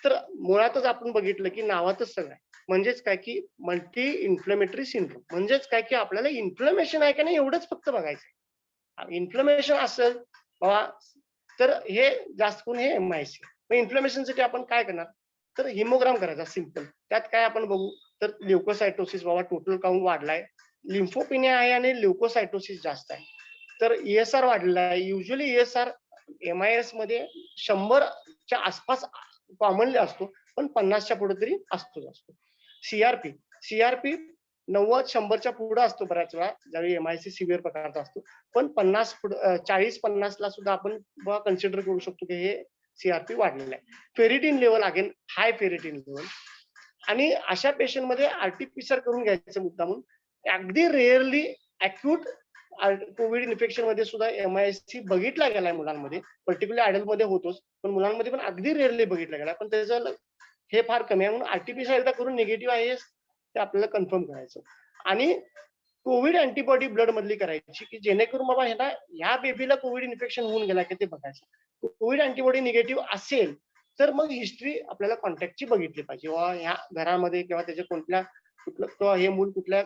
तर मुळातच आपण बघितलं की नावातच सगळं आहे. म्हणजेच काय की मल्टी इन्फ्लेमेटरी सिंड्रोम. म्हणजेच काय की आपल्याला इन्फ्लेमेशन आहे का नाही एवढंच फक्त बघायचं. इन्फ्लेमेशन असेल बाबा तर हे जास्त करून हे MIS. मग इन्फ्लेमेशनसाठी आपण काय करणार? तर हिमोग्राम करायचा सिंपल. त्यात काय आपण बघू तर ल्युकोसायटोसिस, बाबा टोटल काउंट वाढलाय, लिम्फोपिनिया आहे आणि ल्युकोसायटोसिस जास्त आहे. तर ESR वाढलेला आहे. युजली ESR MIS मध्ये 100च्या आसपास कॉमनली असतो, पण 50च्या पुढे तरी असतो. CRP 90-100च्या पुढे असतो बऱ्याच वेळा ज्यावेळी MIS सिव्हिअर प्रकारचा असतो, पण 40-50 ला सुद्धा आपण कन्सिडर करू शकतो की हे CRP वाढलेलं आहे. फेरिटिन लेवल अगेन हाय फेरिटिन लेवल. आणि अशा पेशंटमध्ये RT-PCR करून घ्यायचं मुद्दामून. अगदी रेअरली अॅक्यूट कोविड इन्फेक्शन मध्ये सुद्धा MIS बघितला गेलाय मुलांमध्ये, पर्टिक्युलर ऍडल्टमध्ये होतोच, पण मुलांमध्ये पण अगदी रेअरली बघितला गेला, पण त्याचं हे फार कमी आहे. म्हणून RT-PCR एकदा करून निगेटिव्ह आहे ते आपल्याला कन्फर्म करायचं. आणि कोविड अँटीबॉडी ब्लड मधली करायची की जेणेकरून बाबा ह्या बेबीला कोविड इन्फेक्शन होऊन गेला की ते बघायचं. कोविड अँटीबॉडी निगेटिव्ह असेल तर मग हिस्ट्री आपल्याला कॉन्टॅक्टची बघितली पाहिजे, वा ह्या घरामध्ये किंवा त्याच्या किंवा हे मूल कुठल्या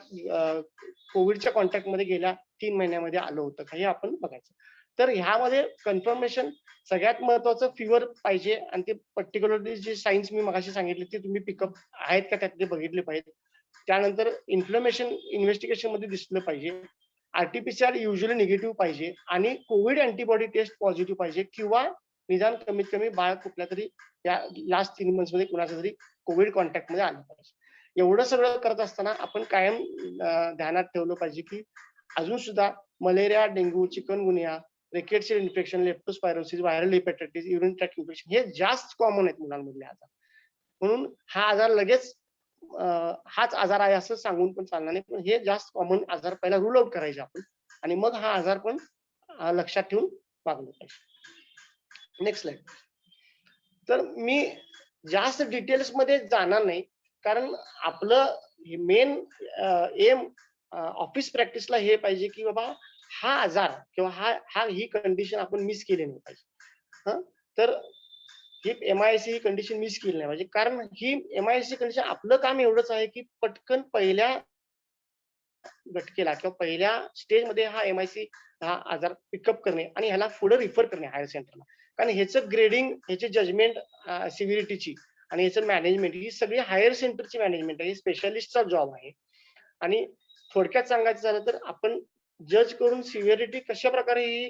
कोविडच्या कॉन्टॅक्ट मध्ये गेल्या 3 महिन्यामध्ये आलं होतं का हे आपण बघायचं. तर ह्यामध्ये कन्फर्मेशन सगळ्यात महत्वाचं फिवर पाहिजे आणि ते पर्टिक्युलरली जे सायन्स मी मगाशी सांगितले ते तुम्ही पिकअप आहेत का त्यात ते बघितले पाहिजे. त्यानंतर इन्फ्लेमेशन इन्व्हेस्टिगेशन मध्ये दिसलं पाहिजे. RT-PCR युजली निगेटिव्ह पाहिजे आणि कोविड अँटीबॉडी टेस्ट पॉझिटिव्ह पाहिजे किंवा निदान कमीत कमी बाळ कुठल्या तरी या लास्ट 3 मंथ्स मध्ये कुणाच्या तरी कोविड कॉन्टॅक्ट मध्ये आलं पाहिजे. एवढं सगळं करत असताना आपण कायम ध्यानात ठेवलं पाहिजे की अजून सुद्धा malaria, dengue, chikungunya, rickets infection, leptospirosis, viral hepatitis, urine tract infection हे जास्त कॉमन आहेत मुलांमधले आजार. म्हणून हा आजार लगेच हाच आजार आहे असं सांगून पण चालणार नाही, पण हे जास्त कॉमन आजार पहिला रूल आउट करायचे आपण आणि मग हा आजार पण लक्षात ठेवून वागलं पाहिजे. Next slide. तर मी जास्त डिटेल्स मध्ये जाणार नाही, कारण आपलं मेन एम ऑफिस प्रॅक्टिसला हे पाहिजे की बाबा हा आजार किंवा ही कंडिशन आपण मिस केली नाही पाहिजे. तर ही MIS ही कंडिशन मिस केली नाही पाहिजे, कारण ही MIS कंडिशन आपलं काम एवढंच आहे की पटकन पहिल्या घटकेला किंवा पहिल्या स्टेजमध्ये हा MIS हा आजार पिकअप करणे आणि ह्याला पुढे रिफर करणे हायर सेंटरला. कारण ह्याचं ग्रेडिंग, ह्याची जजमेंट सिव्हिरिटीची आणि ह्याचं मॅनेजमेंट ही सगळी हायर सेंटरची मॅनेजमेंट आहे, स्पेशालिस्टचा जॉब आहे. आणि थोडक्यात सांगायचं झालं तर आपण जज करून सिव्हिरिटी कशा प्रकारे ही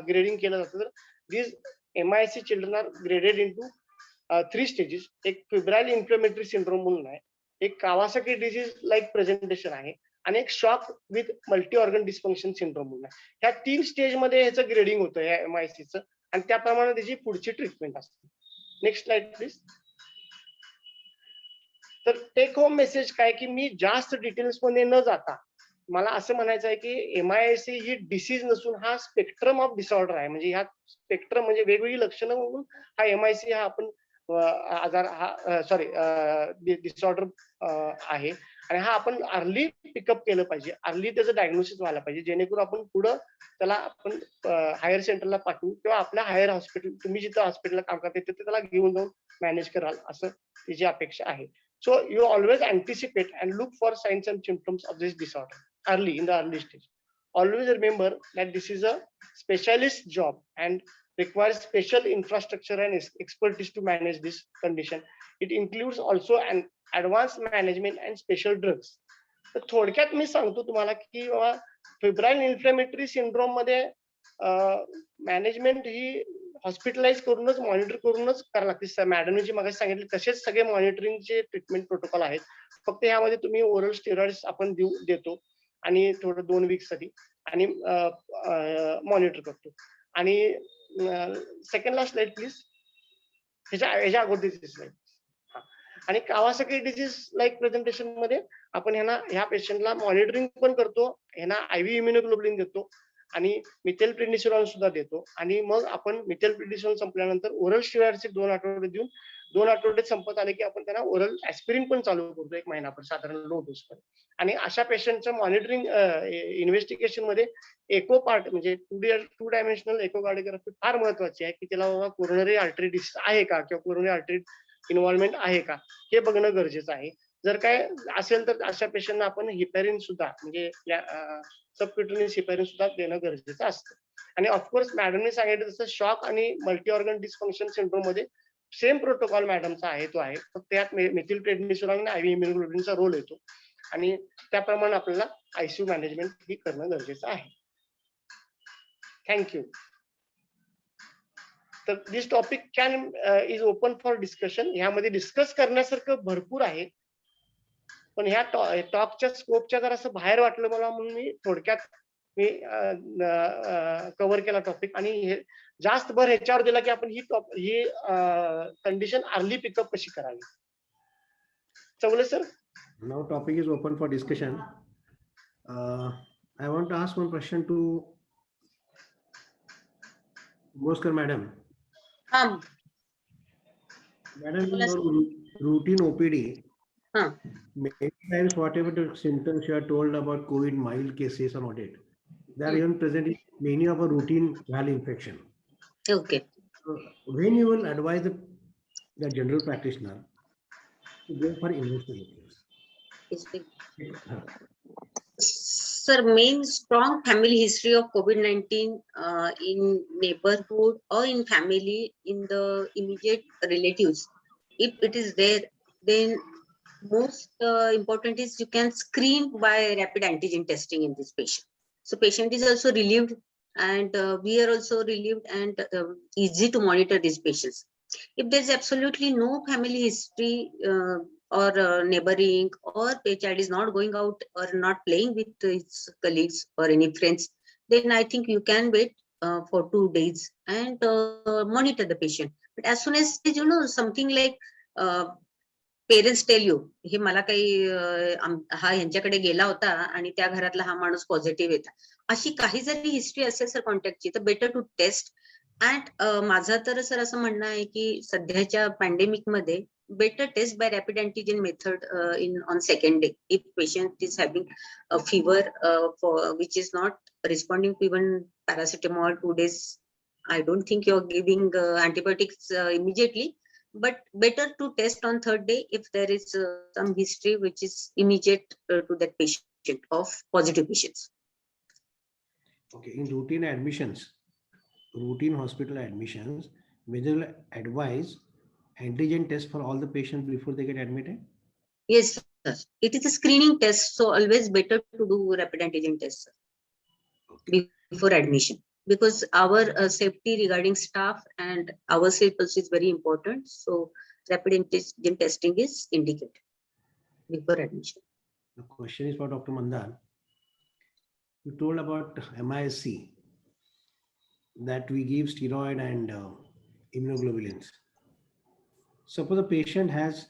ग्रेडिंग केलं जातं, तर this MIS children are graded into 3 stages. एक फिब्राईल इन्फ्लेमेटरी सिंड्रोम म्हणून आहे, एक कावासाकी डिसीज लाईक प्रेझेंटेशन आहे आणि एक shock with multi organ dysfunction syndrome म्हणून आहे. ह्या 3 स्टेज मध्ये ह्याचं ग्रेडिंग होतं या MIS आणि त्याप्रमाणे त्याची पुढची ट्रीटमेंट असते. Next slide please. तर टेक होम मेसेज काय की मी जास्त डिटेल्स मध्ये न जाता मला असं म्हणायचं आहे की MIS ही डिसीज नसून हा स्पेक्ट्रम ऑफ डिसऑर्डर आहे. म्हणजे ह्या स्पेक्ट्रम म्हणजे वेगवेगळी लक्षणं म्हणून हा MIS हा आपण आजार हा सॉरी डिसऑर्डर आहे आणि हा आपण अर्ली पिकअप केलं पाहिजे, अर्ली त्याचं डायग्नोसिस व्हायला पाहिजे, जेणेकरून आपण पुढं त्याला आपण हायर सेंटरला पाठवू किंवा आपल्या हायर हॉस्पिटल, तुम्ही जिथं हॉस्पिटलला काम करता तिथे त्याला घेऊन जाऊन मॅनेज कराल, असं तिची अपेक्षा आहे. So you always anticipate and look for science and symptoms of this disorder early in the early stage. Always remember that this is a specialist job and requires special infrastructure and expertise to manage this condition. It includes also an advanced management and special drugs. तर थोडक्यात मी सांगतो तुम्हाला की फेब्राईल inflammatory syndrome मध्ये management ही hospitalise करूनच monitor करूनच करायला लागते. मॅडमने जी मगाशी सांगितले तसेच सगळे मॉनिटरिंगचे ट्रीटमेंट प्रोटोकॉल आहेत. फक्त यामध्ये तुम्ही ओरल स्टेरॉइड्स आपण देतो आणि थोडं 2 वीक साठी आणि मॉनिटर करतो. आणि सेकंड लास्ट स्लाइड प्लीज. ह्याच्या अगोदरची स्लाइड. आणि कावासाकी डिसीज लाईक प्रेझेंटेशन मध्ये आपण ह्या पेशंटला मॉनिटरिंग पण करतो, IV इम्युनोग्लोबुलिन देतो आणि मिथेल प्रेडिनिसोलॉन सुद्धा देतो. आणि मग आपण मिथेल प्रेडिनिसोलॉन संपल्यानंतर ओरल स्टेरॉइड्स 2 आठवडे देऊन 2 आठवडे संपत आले की आपण त्यांना ओरल ऍस्पिरिन पण चालू करतो 1 महिनाभर साधारण लो डोस वर. आणि अशा पेशंटचं मॉनिटरिंग इन्व्हेस्टिगेशन मध्ये एको पार्ट म्हणजे 2 डायमेन्शनल एकोकार्डिओग्राफी फार महत्वाची आहे की त्याला बाबा कोरोनरी आर्टरी डिसीज आहे का किंवा कोरोनरी आर्टरी इन्व्हॉल्वमेंट आहे का हे बघणं गरजेचं आहे. जर काय असेल तर अशा पेशंटना आपण हिपॅरिन सुद्धा म्हणजे सबक्युटेनियस हिपॅरिन सुद्धा देणं गरजेचं असतं. आणि ऑफकोर्स मॅडमने सांगितलं तसं शॉक आणि मल्टी ऑर्गन डिस्फंक्शन सिंड्रोम मध्ये सेम प्रोटोकॉल मॅडमचा आहे तो आहे, फक्त त्यात मिथिल प्रेडिनिसोलॉन आणि IV इम्युनोग्लोबुलिनचा रोल येतो आणि त्याप्रमाणे आपल्याला ICU मॅनेजमेंट ही करणं गरजेचं आहे. थँक्यू. तर this topic can is open for discussion. ह्यामध्ये डिस्कस करण्यासारखं भरपूर आहे, पण ह्या टॉकच्या स्कोपच्या जर असं बाहेर वाटलं मला म्हणून मी थोडक्यात कव्हर केला टॉपिक. आणि हे जास्त भर ह्याच्यावर दिला की आपण ही कंडिशन अर्ली पिकअप कशी करावी. चवले sir. Now topic is open for discussion. I want to ask one question to Moskar madam. Madam, in your routine OPD, many times whatever the symptoms you are told about COVID mild cases or not it, they are even present in many of our routine viral infection. Okay. So when you will advise the general practitioner to go for investigations? Sir, main strong family history of COVID-19 in neighborhood or in family, in the immediate relatives. If it is there, then most important is you can screen by rapid antigen testing in this patient. So patient is also relieved and we are also relieved and easy to monitor these patients. If there's absolutely no family history or neighboring, or the child is not going out or not playing with his colleagues or any friends, then I think you can wait for 2 days and monitor the patient. But as soon as something like parents tell you हे मला काही हा यांच्याकडे गेला होता आणि त्या घरातला हा माणूस पॉझिटिव्ह येता, अशी काही जरी हिस्ट्री असेल सर कॉन्टॅक्टची तर बेटर टू टेस्ट. अँड माझं तर सर असं म्हणणं आहे की सध्याच्या पॅन्डेमिक मध्ये better test by rapid antigen method on second day if patient is having a fever for which is not responding to even paracetamol 2 days. I don't think you're giving antibiotics immediately, but better to test on 3rd day if there is some history which is immediate to that patient of positive patients. Okay, in routine admissions, routine hospital admissions, whether advise antigen test for all the patients before they get admitted? Yes, sir. It is a screening test, so always better to do rapid antigen test, sir, before admission, because our safety regarding staff and our safety is very important. So rapid antigen testing is indicated before admission. The question is for Dr. Mandan. You told about MISC that we give steroid and immunoglobulins. Suppose a patient has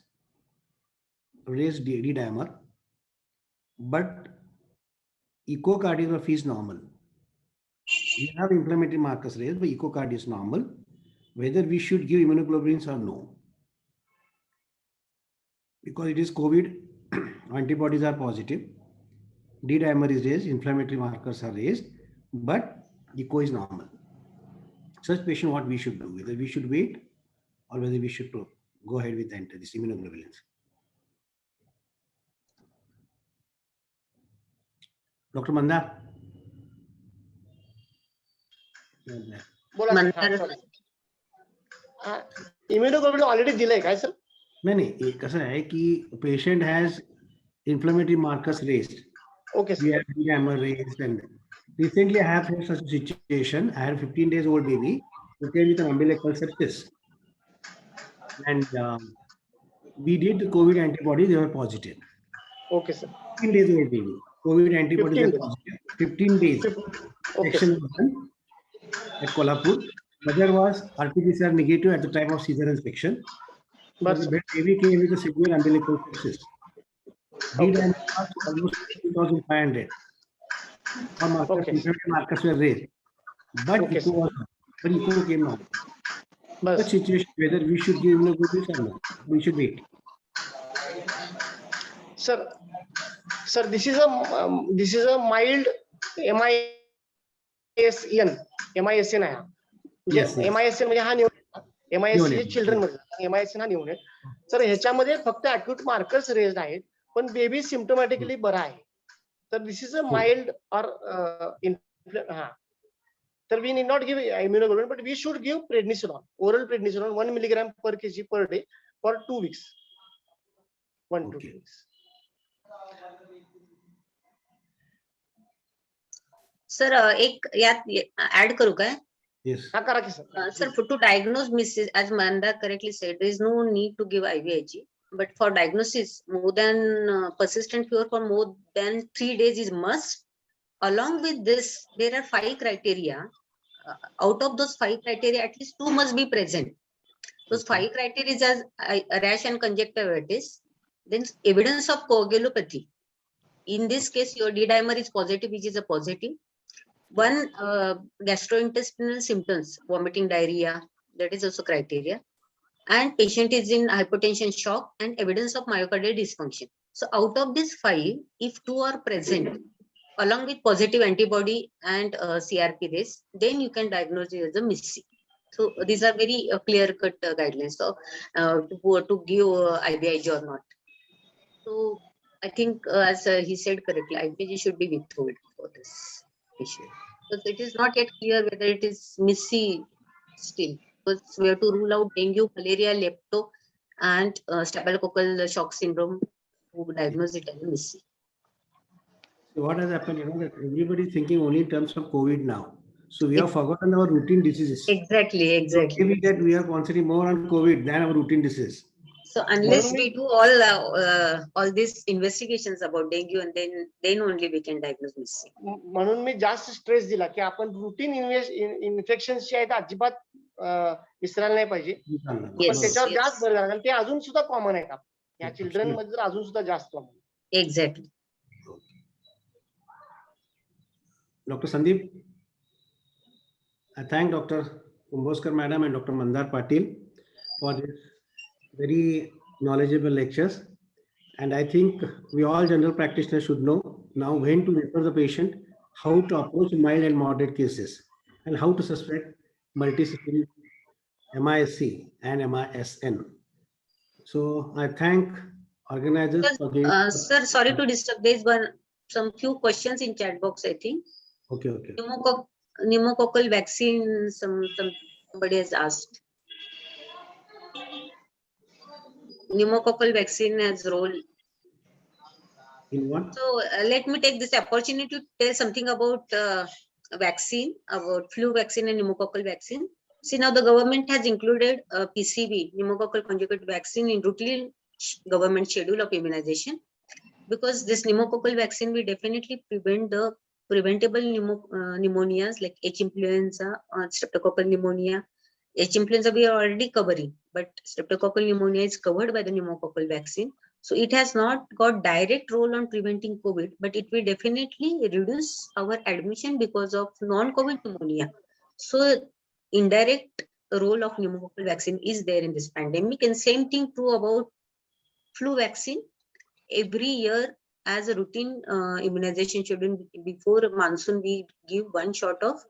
raised D dimer, but echocardiography is normal. We have inflammatory markers raised, but echocard is normal. Whether we should give immunoglobulins or no. because it is COVID, antibodies are positive, D-dimer is raised, inflammatory markers are raised, but echo is normal. Such patient, what we should do, whether we should wait or whether we should go ahead with this immunoglobulins. Dr. Mandar. बोला Mandar. Sir. Immunoglobulin already दिलंय काय sir? नहीं नहीं, कसं आहे की patient has inflammatory markers raised. Okay We sir. have D-dimer raised, and recently I have had such a situation. I had a 15 days old baby who came with an umbilical sepsis, and we did the COVID antibodies. They were positive. Okay sir. 15 days old baby. COVID antibodies 15 are days. positive. 15 days. Okay Section sir. 1 at Kolhapur. Mother was RT-PCR negative at the time of Caesar inspection. बस The sir. baby came with a severe umbilical sepsis. D-dimer was almost 2,500. All markers, Okay. inflammatory markers were raised, but Okay, echo was not. But echo came out. बस. Such situation, whether we should give immunoglobulins or not, we should wait. Sir, this is a mild MISN. MISN आहे हा. Yes, yes. MISN म्हणजे हा MISN Neonate. Children मध्ये MISN हा neonate. Sir ह्याच्यामध्ये फक्त acute markers raised आहेत पण बेबी सिम्प्टोमॅटिकली बरा आहे. तर दिस इज अ माइल्ड और हा. तर we need not give immunoglobulin, but we should give prednisolone, oral prednisolone 1 milligram per kg per day for 2 weeks. 1 to 2 Okay. weeks. Sir एक यात ऍड करू काय? Yes. हा करा की sir. Sir, to diagnose misses, as Mandar correctly said, there is no need to give IVIG. But for diagnosis, more than persistent fever for more than 3 days is must. Along with this, there are 5 criteria. Out of those 5 criteria, at least 2 must be present. Those 5 criteria is as rash and conjunctivitis. Then evidence of coagulopathy. In this case, your D-dimer is positive, which is a positive. One gastrointestinal symptoms, vomiting, diarrhea, that is also criteria. And patient is in hypotension shock and evidence of myocardial dysfunction. So out of these 5, if 2 are present, along with positive antibody and CRP raise, then you can diagnose it as a MIS-C. So these are very clear-cut guidelines. So to give IVIG or not. So I think as he said correctly, IVIG should be withheld for this issue. Because it is not yet clear whether it is MIS-C still. Because we have to rule out dengue, malaria, lepto, and staphylococcal shock syndrome to diagnose it as MIS-C. So what has happened, that everybody is thinking only in terms of COVID now. So we have forgotten our routine diseases. Exactly. So maybe that we are concentrating more on COVID than our routine diseases. So unless we do all these investigations about dengue, and then only we can diagnose MIS-C. म्हणून मी जास्त stress दिला की आपण routine infections जे आहेत अजिबात विसरायला नाही पाहिजे. पण Yes, त्याच्यावर yes. जास्त भर द्यावा कारण ते अजून सुद्धा कॉमन आहेत. या चिल्ड्रन मध्ये तर अजून सुद्धा जास्त common. Exactly. Dr. Sandeep, I thank Dr. Kumboskar Madam and Dr. Mandar Patil for this very knowledgeable lectures. And I think we all general practitioners should know now when to refer the patient, how to approach mild and moderate cases, and how to suspect multisystem MIS-C and MISN. So I thank organizers for giving. Sir, sorry to disturb. There is some few questions in chat box, I think. Okay. Pneumococcal vaccine, somebody has asked. Pneumococcal vaccine has role. In what? So let me take this opportunity to tell something about vaccine, about flu vaccine and pneumococcal vaccine. See, now the government has included PCV, pneumococcal conjugate vaccine, in routine government schedule of immunization, because this pneumococcal vaccine will definitely prevent the preventable pneumonias like H. influenza or streptococcal pneumonia. H. influenza we are already covering, but streptococcal pneumonia is covered by the pneumococcal vaccine. So it has not got direct role on preventing COVID, but it will definitely reduce our admission because of non-COVID pneumonia. So indirect role of pneumococcal vaccine is there in this pandemic, and same thing true about flu vaccine every year as a routine immunization schedule. Before monsoon, we give one shot of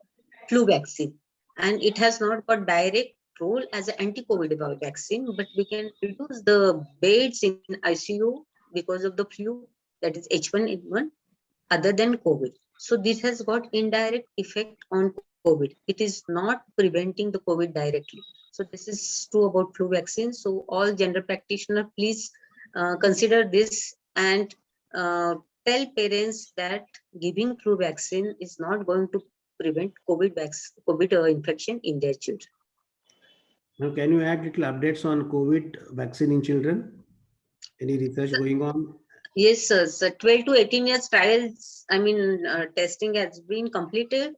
flu vaccine, and it has not got direct role as an anti-COVID vaccine, but we can reduce the beds in ICU because of the flu, that is H1N1, other than COVID. So this has got indirect effect on COVID. It is not preventing the COVID directly. So this is true about flu vaccine. So all general practitioners, please consider this and tell parents that giving flu vaccine is not going to prevent COVID infection in their children. Now, can you add little updates on COVID vaccine in children? Any research going on? Yes, sir. So 12 to 18 years trials, testing has been completed,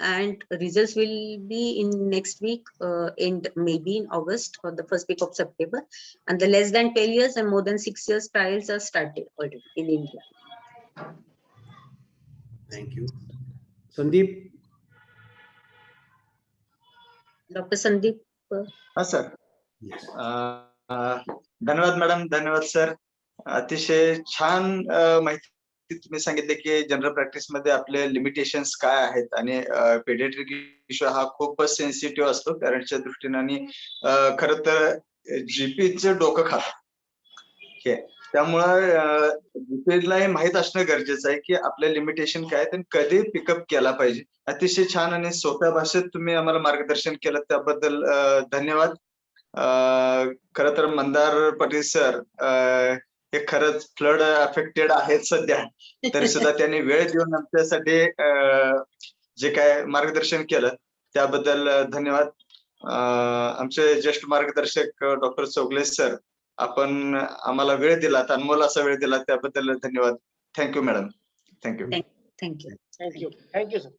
and results will be in next week, and maybe in August or the first week of September. And the less than 12 years and more than 6 years trials are started already in India. Thank you. Sandeep? Dr. Sandeep. हा sir. Yes. धन्यवाद madam, धन्यवाद sir. अतिशय छान माहिती तुम्ही सांगितले की general practice मध्ये आपले लिमिटेशन्स काय आहेत आणि पेडियाट्रिक इश्यू हा खूपच सेन्सिटिव्ह असतो पॅरेंट्सच्या दृष्टीने आणि खरं तर जीपीचं डोकं खात हे त्यामुळं जीपीला हे माहित असणं गरजेचं आहे की आपले लिमिटेशन काय आहेत आणि कधी पिकअप केला पाहिजे. अतिशय छान आणि सोप्या भाषेत तुम्ही आम्हाला मार्गदर्शन केलं त्याबद्दल धन्यवाद. खरं तर मंदार पाटील सर हे खरंच फ्लड अफेक्टेड आहेत सध्या, तरी सुद्धा त्यांनी वेळ देऊन आमच्यासाठी जे काय मार्गदर्शन केलं त्याबद्दल धन्यवाद. आमचे ज्येष्ठ मार्गदर्शक डॉक्टर चौगले सर, आपण आम्हाला वेळ दिलात, अनमोल असा वेळ दिला त्याबद्दल धन्यवाद. Thank you madam. Thank you. Thank you. Thank you sir.